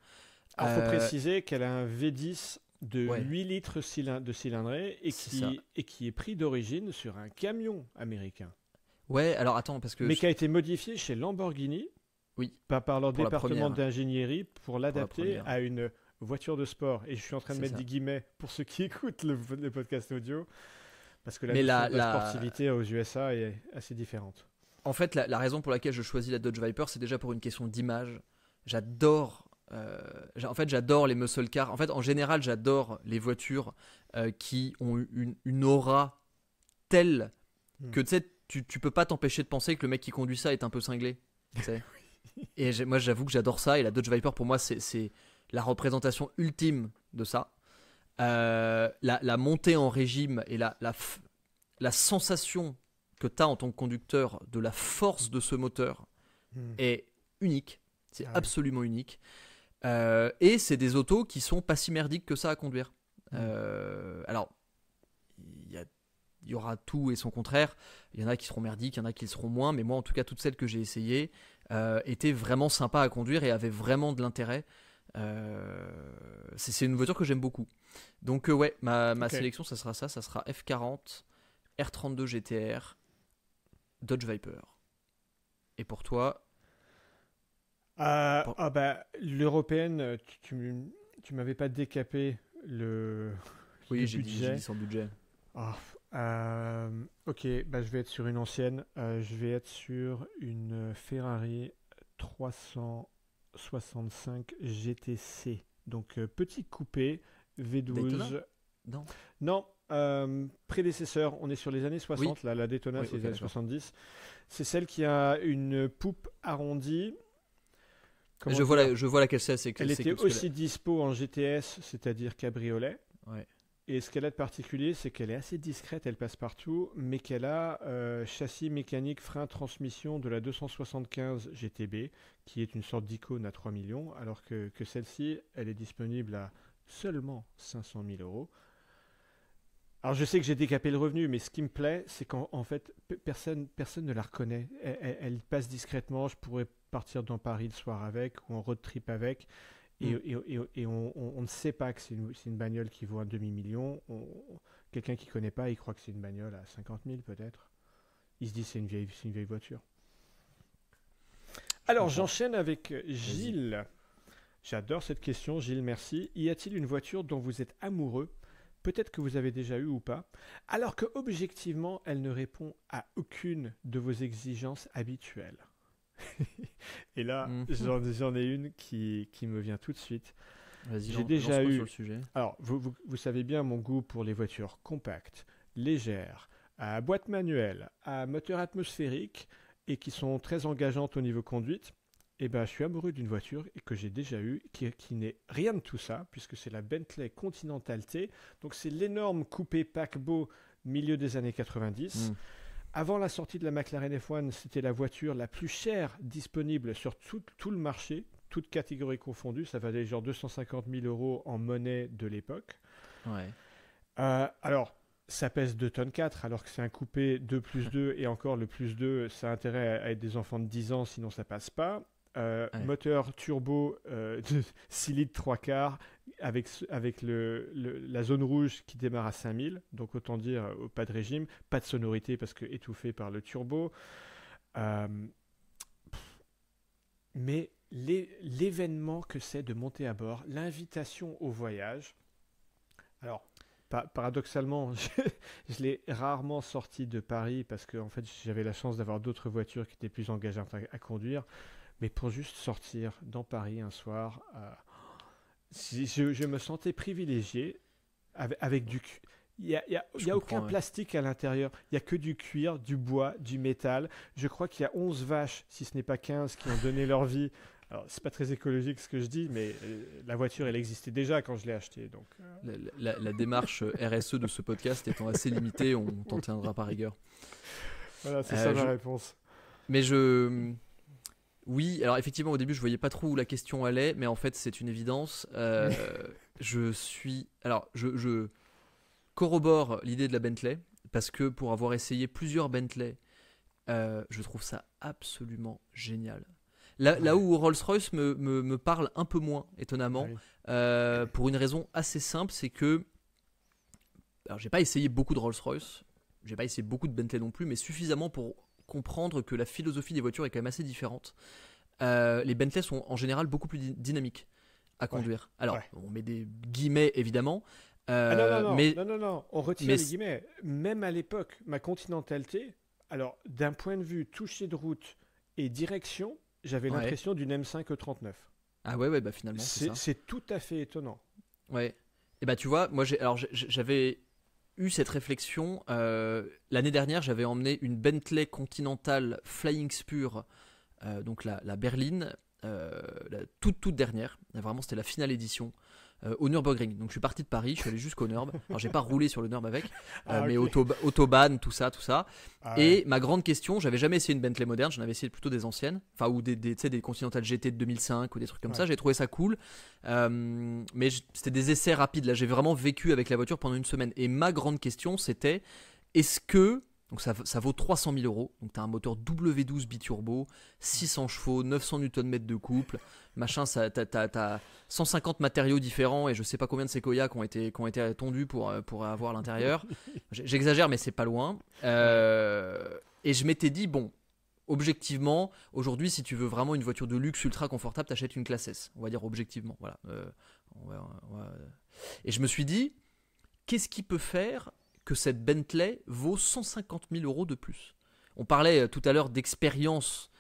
Alors, faut Euh, préciser qu'elle a un V10 de ouais, 8 litres de cylindrée et c'est ça. qui est pris d'origine sur un camion américain. Ouais, alors attends, parce que Mais qui a été modifié chez Lamborghini oui, par leur pour la département première, d'ingénierie pour pour la l'adapter première. à une voiture de sport. Et je suis en train de C'est mettre ça. des guillemets pour ceux qui écoutent le podcast audio. Parce que la Mais notion de la sportivité aux USA est assez différente. En fait, la raison pour laquelle je choisis la Dodge Viper, c'est déjà pour une question d'image. J'adore. J'adore les muscle cars. En fait, en général, j'adore les voitures qui ont une aura telle que tu sais, tu peux pas t'empêcher de penser que le mec qui conduit ça est un peu cinglé. Tu sais. Et moi, j'avoue que j'adore ça. Et la Dodge Viper, pour moi, c'est la représentation ultime de ça. La montée en régime et la sensation que tu as en tant que conducteur de la force de ce moteur est unique. C'est absolument unique. Et c'est des autos qui sont pas si merdiques que ça à conduire. Alors, il y aura tout et son contraire. Il y en a qui seront merdiques, il y en a qui le seront moins. Mais moi, en tout cas, toutes celles que j'ai essayées étaient vraiment sympas à conduire et avaient vraiment de l'intérêt. C'est une voiture que j'aime beaucoup. Donc ouais, ma sélection, ça sera F40, R32 GTR, Dodge Viper. Et pour toi? L'européenne, tu m'avais pas décapé le budget. J'ai dit sans budget. Ok, je vais être sur une ancienne. Je vais être sur une Ferrari 365 GTC. Donc petit coupé V12. Daytona ? Non, prédécesseur. On est sur les années 60. Là, la Daytona, c'est les années 70. C'est celle qui a une poupe arrondie. Je vois laquelle c'est. Elle était aussi dispo en GTS, c'est-à-dire cabriolet. Ouais. Et ce qu'elle a de particulier, c'est qu'elle est assez discrète, elle passe partout, mais qu'elle a châssis mécanique, frein, transmission de la 275 GTB, qui est une sorte d'icône à 3 millions, alors que celle-ci, elle est disponible à seulement 500 000 euros. Alors je sais que j'ai décapé le revenu, mais ce qui me plaît, c'est qu'en fait, personne ne la reconnaît. Elle passe discrètement, je pourrais partir dans Paris le soir avec, ou en road trip avec. Et on ne sait pas que c'est une bagnole qui vaut un demi-million. Quelqu'un qui ne connaît pas, il croit que c'est une bagnole à 50 000 peut-être. Il se dit c'est une vieille voiture. Alors j'enchaîne avec Gilles. J'adore cette question, Gilles, merci. Y a-t-il une voiture dont vous êtes amoureux, peut-être que vous avez déjà eu ou pas, alors que objectivement elle ne répond à aucune de vos exigences habituelles? Et là, j'en ai une qui me vient tout de suite. Vas-y, j'ai déjà eu. Sur le sujet. Alors, vous savez bien mon goût pour les voitures compactes, légères, à boîte manuelle, à moteur atmosphérique et qui sont très engageantes au niveau conduite. Et je suis amoureux d'une voiture que j'ai déjà eue, qui n'est rien de tout ça, puisque c'est la Bentley Continental T. Donc, c'est l'énorme coupé paquebot milieu des années 90. Avant la sortie de la McLaren F1, c'était la voiture la plus chère disponible sur tout le marché, toutes catégories confondues. Ça valait genre 250 000 euros en monnaie de l'époque. Ouais. Alors, ça pèse 2 tonnes 4, alors que c'est un coupé 2+2, et encore le plus 2, ça a intérêt à être des enfants de 10 ans, sinon ça passe pas. Moteur turbo de 6 litres 3 quarts, avec la zone rouge qui démarre à 5000, donc autant dire pas de régime, pas de sonorité parce que étouffé par le turbo. Mais l'événement que c'est de monter à bord, l'invitation au voyage. Alors, paradoxalement, je l'ai rarement sorti de Paris parce que en fait, j'avais la chance d'avoir d'autres voitures qui étaient plus engageantes à conduire. Mais pour juste sortir dans Paris un soir, je me sentais privilégié avec du... Il n'y a aucun plastique à l'intérieur. Il n'y a que du cuir, du bois, du métal. Je crois qu'il y a 11 vaches, si ce n'est pas 15, qui ont donné leur vie. Alors, c'est pas très écologique ce que je dis, mais la voiture, elle existait déjà quand je l'ai achetée. Donc, la démarche RSE de ce podcast étant assez limitée, on t'en tiendra par rigueur. Voilà, c'est ça ma réponse. Mais oui, alors effectivement au début je voyais pas trop où la question allait, mais en fait c'est une évidence. Je corrobore l'idée de la Bentley parce que pour avoir essayé plusieurs Bentley, je trouve ça absolument génial. Là où Rolls-Royce me parle un peu moins, étonnamment, pour une raison assez simple, c'est que alors j'ai pas essayé beaucoup de Rolls-Royce, j'ai pas essayé beaucoup de Bentley non plus, mais suffisamment pour comprendre que la philosophie des voitures est quand même assez différente. Les Bentley sont en général beaucoup plus dynamiques. à conduire. Alors, Ouais. on met des guillemets évidemment, Ah non, non, non, mais, non, non, non, on retire mais les guillemets. Même à l'époque, ma Continental T, alors d'un point de vue toucher de route et direction, j'avais ouais. l'impression d'une M5 E39. Ah ouais, bah finalement, c'est ça. C'est tout à fait étonnant. Ouais. Et bah tu vois, moi j'avais eu cette réflexion l'année dernière. J'avais emmené une Bentley Continental Flying Spur, donc la berline, la toute dernière. Vraiment, c'était la finale édition au Nürburgring. Donc je suis parti de Paris, je suis allé jusqu'au Nürb. Alors j'ai pas roulé sur le Nürb avec, Ah, mais ok. autobahn, tout ça, tout ça. Ah ouais. Et ma grande question, j'avais jamais essayé une Bentley moderne, j'en avais essayé plutôt des anciennes, enfin ou tu sais, des Continental GT de 2005 ou des trucs comme ça. Ouais. J'ai trouvé ça cool, mais c'était des essais rapides. Là, j'ai vraiment vécu avec la voiture pendant une semaine. Et ma grande question, c'était est-ce que donc ça vaut 300 000 euros. Donc tu as un moteur W12 biturbo, 600 chevaux, 900 Nm de couple, machin, ça, t'as 150 matériaux différents et je sais pas combien de séquoias qui ont été tondus pour avoir l'intérieur. J'exagère, mais c'est pas loin. Ouais. Et je m'étais dit, bon, objectivement, aujourd'hui, si tu veux vraiment une voiture de luxe ultra confortable, t'achètes une classe S. On va dire objectivement. Voilà. Et je me suis dit, qu'est-ce qui peut faire que cette Bentley vaut 150 000 euros de plus? On parlait tout à l'heure d'expérience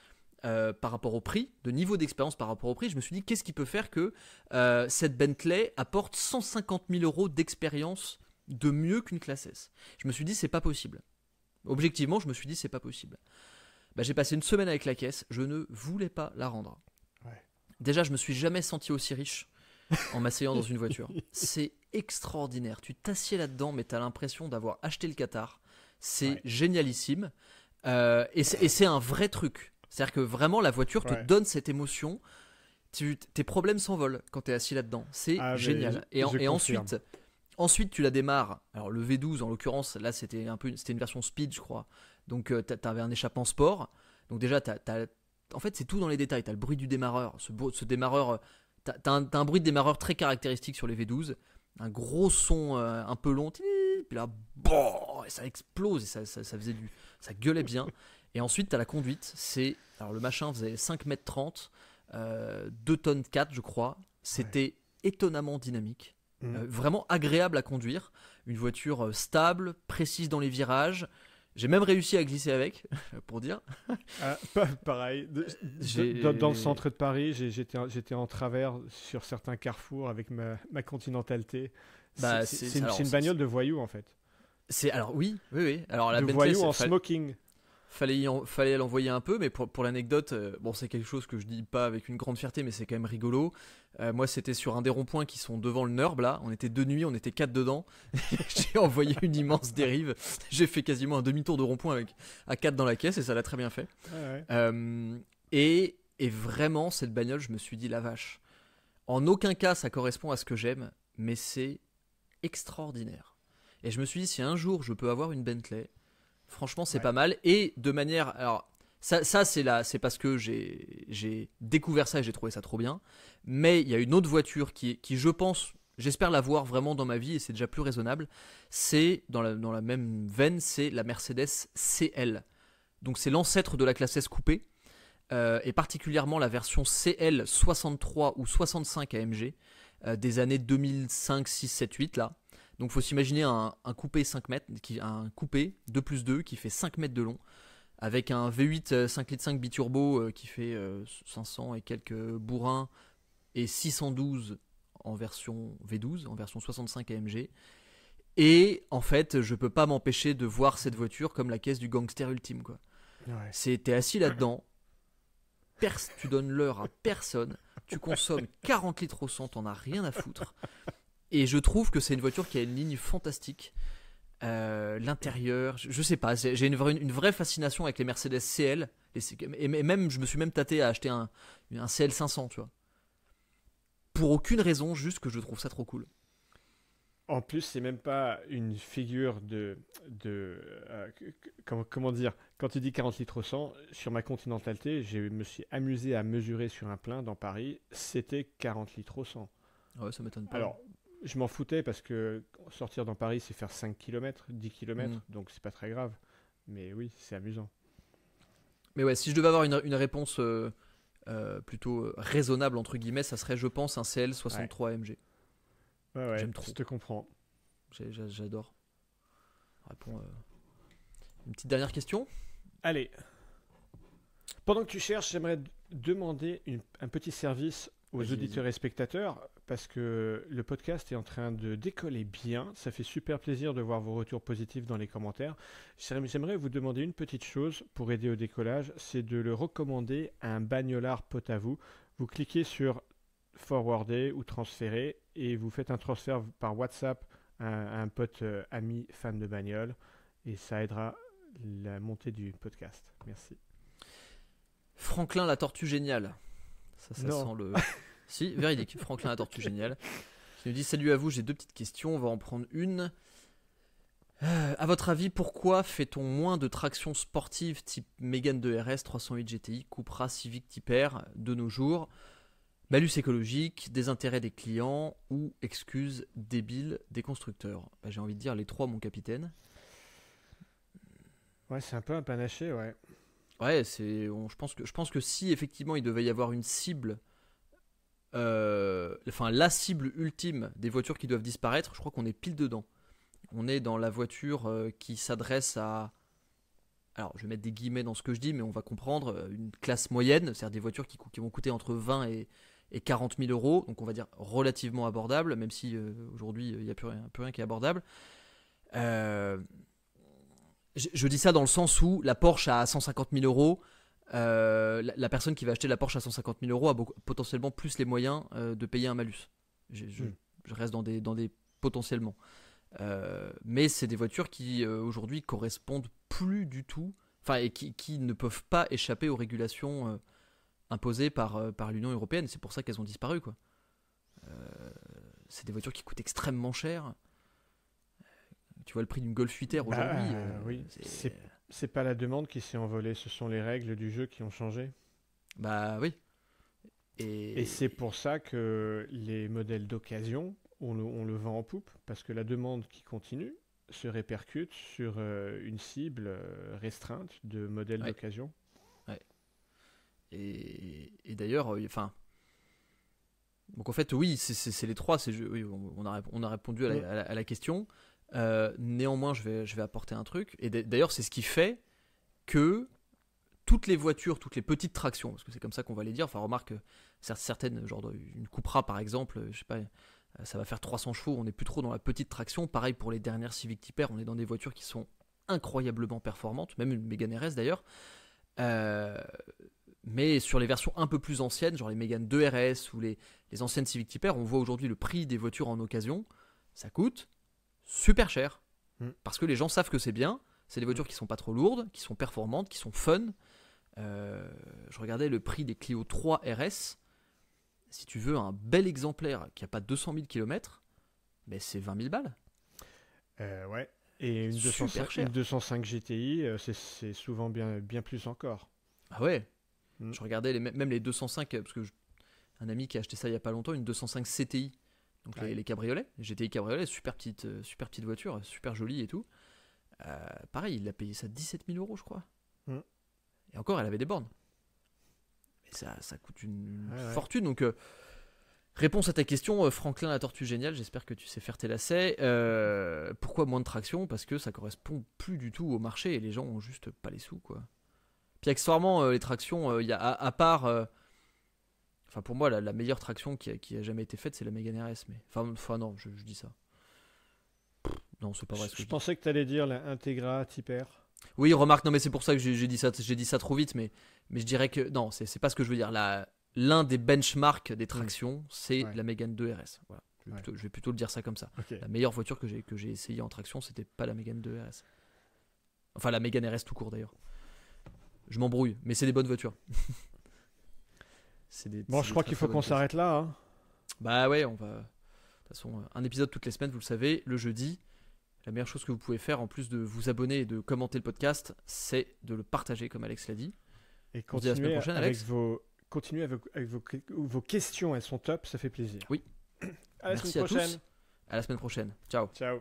par rapport au prix, de niveau d'expérience par rapport au prix. Je me suis dit, qu'est-ce qui peut faire que cette Bentley apporte 150 000 euros d'expérience de mieux qu'une classe S? Je me suis dit, c'est pas possible. Objectivement, je me suis dit, c'est pas possible. Bah, j'ai passé une semaine avec la caisse, je ne voulais pas la rendre. Ouais. Déjà, je me suis jamais senti aussi riche en m'asseyant dans une voiture. C'est extraordinaire. Tu t'assieds là-dedans, mais tu as l'impression d'avoir acheté le Qatar. C'est Ouais. génialissime. Et c'est un vrai truc. C'est-à-dire que vraiment, la voiture te Ouais. donne cette émotion. Tes problèmes s'envolent quand tu es assis là-dedans. C'est Ah, mais génial. Et, je et confirme. ensuite, tu la démarres. Alors, le V12, en l'occurrence, là, c'était une version speed, je crois. Donc, tu avais un échappement sport. Donc, déjà, en fait, c'est tout dans les détails. Tu as le bruit du démarreur. Ce démarreur, t'as un bruit de démarreur très caractéristique sur les V12. Un gros son un peu long. Puis là, bon, et ça explose. Et ça faisait ça gueulait bien. Et ensuite, tu as la conduite. Alors, le machin faisait 5,30 m, 2 tonnes 4, je crois. Ouais. C'était étonnamment dynamique. Mm. Vraiment agréable à conduire. Une voiture stable, précise dans les virages. J'ai même réussi à glisser avec, pour dire. Ah, pareil. Dans le J'ai. centre de Paris, j'étais en travers sur certains carrefours avec ma Continental T. Bah, C'est une bagnole de voyous en fait. alors oui, oui, oui. Alors la De Bentley, voyous en smoking. fallait l'envoyer un peu, mais pour l'anecdote, bon, c'est quelque chose que je dis pas avec une grande fierté, mais c'est quand même rigolo. Moi, c'était sur un des ronds-points qui sont devant le Nurb, là. On était 2 nuits, on était 4 dedans. J'ai envoyé une immense dérive. J'ai fait quasiment un demi-tour de rond-point à 4 dans la caisse et ça l'a très bien fait. Ouais, ouais. Et vraiment, cette bagnole, je me suis dit, la vache. En aucun cas, ça correspond à ce que j'aime, mais c'est extraordinaire. Et je me suis dit, si un jour je peux avoir une Bentley, franchement, c'est Ouais. pas mal. Et de manière. Alors, ça c'est parce que j'ai découvert ça et j'ai trouvé ça trop bien. Mais il y a une autre voiture qui je pense, j'espère l'avoir vraiment dans ma vie et c'est déjà plus raisonnable. C'est dans la même veine, c'est la Mercedes CL. Donc, c'est l'ancêtre de la classe S coupée. Et particulièrement la version CL 63 ou 65 AMG des années 2005, 6, 7, 8 là. Donc faut s'imaginer un coupé 5 mètres, un coupé 2 plus 2 qui fait 5 mètres de long, avec un V8 5 litres 5 biturbo qui fait 500 et quelques bourrins, et 612 en version V12, en version 65 AMG. Et en fait, je peux pas m'empêcher de voir cette voiture comme la caisse du gangster ultime, quoi. Ouais. T'es assis là-dedans, tu donnes l'heure à personne, tu consommes 40 litres au 100, t'en as rien à foutre. Et je trouve que c'est une voiture qui a une ligne fantastique. L'intérieur, je sais pas, j'ai une vraie fascination avec les Mercedes CL. Et même, je me suis même tâté à acheter un CL 500, tu vois. Pour aucune raison, juste que je trouve ça trop cool. En plus, c'est même pas une figure comment dire, quand tu dis 40 litres au 100, sur ma Continental T, je me suis amusé à mesurer sur un plein dans Paris, c'était 40 litres au 100. Ouais, ça m'étonne pas. Alors, je m'en foutais parce que sortir dans Paris, c'est faire 5 km, 10 Mm. km, donc c'est pas très grave. Mais oui, c'est amusant. Mais ouais, si je devais avoir une réponse plutôt raisonnable entre guillemets, ça serait je pense un CL63 AMG. Ouais, J'aime trop. je te comprends. J'adore. Réponds. Une petite dernière question. Allez. Pendant que tu cherches, j'aimerais demander un petit service aux Vas-y, auditeurs et spectateurs parce que le podcast est en train de décoller bien. Ça fait super plaisir de voir vos retours positifs dans les commentaires. J'aimerais vous demander une petite chose pour aider au décollage, c'est de le recommander à un bagnolard pote à vous. Vous cliquez sur forwarder ou transférer et vous faites un transfert par WhatsApp à un pote ami fan de bagnole et ça aidera la montée du podcast. Merci. Franklin la tortue géniale. Ça Non. sent le. Si, véridique. Franklin la tortue géniale. Qui nous dit salut à vous, j'ai 2 petites questions. On va en prendre une. À votre avis, pourquoi fait-on moins de traction sportive type Mégane 2 RS 308 GTI, Cupra, Civic Type R de nos jours? Malus écologique, désintérêt des clients ou excuses débiles des constructeurs? J'ai envie de dire les 3, mon capitaine. Ouais, c'est un peu un panaché, ouais. Ouais, je pense que si effectivement il devait y avoir une cible, enfin la cible ultime des voitures qui doivent disparaître, je crois qu'on est pile dedans. On est dans la voiture qui s'adresse à, alors je vais mettre des guillemets dans ce que je dis, mais on va comprendre, une classe moyenne, c'est-à-dire des voitures qui vont coûter entre 20 et 40 000 euros, donc on va dire relativement abordable, même si aujourd'hui il n'y a plus rien qui est abordable. Je dis ça dans le sens où la Porsche à 150 000 euros, la personne qui va acheter la Porsche à 150 000 euros a potentiellement plus les moyens de payer un malus. Je reste dans des potentiellement. Mais c'est des voitures qui aujourd'hui correspondent plus du tout, enfin, et qui ne peuvent pas échapper aux régulations imposées par l'Union européenne. C'est pour ça qu'elles ont disparu, quoi. C'est des voitures qui coûtent extrêmement cher. Tu vois le prix d'une Golf 8 R aujourd'hui. Oui, c'est pas la demande qui s'est envolée, ce sont les règles du jeu qui ont changé. Bah oui. Et c'est pour ça que les modèles d'occasion, on le vend en poupe, parce que la demande qui continue se répercute sur une cible restreinte de modèles d'occasion. Ouais. Et d'ailleurs, enfin. Donc en fait, oui, c'est les 3. Oui, on a répondu à la question. Néanmoins, je vais apporter un truc. Et d'ailleurs, c'est ce qui fait que toutes les voitures, toutes les petites tractions, parce que c'est comme ça qu'on va les dire. Enfin, remarque, certaines, genre une Cupra par exemple, je sais pas, ça va faire 300 chevaux. On n'est plus trop dans la petite traction. Pareil pour les dernières Civic Type R, on est dans des voitures qui sont incroyablement performantes, même une Mégane RS d'ailleurs. Mais sur les versions un peu plus anciennes, genre les Mégane 2 RS ou les anciennes Civic Type R, on voit aujourd'hui le prix des voitures en occasion. Ça coûte super cher. Parce que les gens savent que c'est bien. C'est des voitures qui sont pas trop lourdes, qui sont performantes, qui sont fun. Je regardais le prix des Clio 3 RS. Si tu veux un bel exemplaire qui n'a pas 200 000 km, mais c'est 20 000 balles. Ouais. Et une 205 GTI, c'est souvent bien plus encore. Ah ouais. Je regardais même les 205, parce que un ami qui a acheté ça il n'y a pas longtemps, une 205 CTI. Donc les cabriolets, les GTI cabriolets, super petite voiture, super jolie et tout. Pareil, il a payé ça 17 000 euros, je crois. Et encore, elle avait des bornes. Mais ça coûte une fortune. Donc, réponse à ta question, Franklin la tortue géniale, j'espère que tu sais faire tes lacets. Pourquoi moins de traction? Parce que ça correspond plus du tout au marché et les gens ont juste pas les sous, quoi. Puis accessoirement, les tractions, il y a à part... Enfin, pour moi, la meilleure traction qui a jamais été faite, c'est la Mégane RS. Mais enfin non, je dis ça. Non, c'est pas vrai. Je pensais que tu allais dire la Integra Type R. Oui, remarque, non, mais c'est pour ça que j'ai dit ça trop vite, mais je dirais que non, c'est pas ce que je veux dire. L'un des benchmarks des tractions, c'est la Mégane 2 RS. Voilà. Je vais plutôt le dire ça comme ça. Okay. La meilleure voiture que j'ai essayée en traction, c'était pas la Mégane 2 RS. Enfin, la Mégane RS tout court d'ailleurs. Je m'embrouille, mais c'est des bonnes voitures. Je crois qu'il faut qu'on s'arrête là. Hein. Bah ouais, on va. De toute façon, un épisode toutes les semaines, vous le savez, le jeudi. La meilleure chose que vous pouvez faire, en plus de vous abonner et de commenter le podcast, c'est de le partager, comme Alex l'a dit. Et continuez la semaine prochaine, Alex. Continuez avec vos questions, elles sont top, ça fait plaisir. Oui. À la semaine prochaine. À la semaine prochaine. Ciao. Ciao.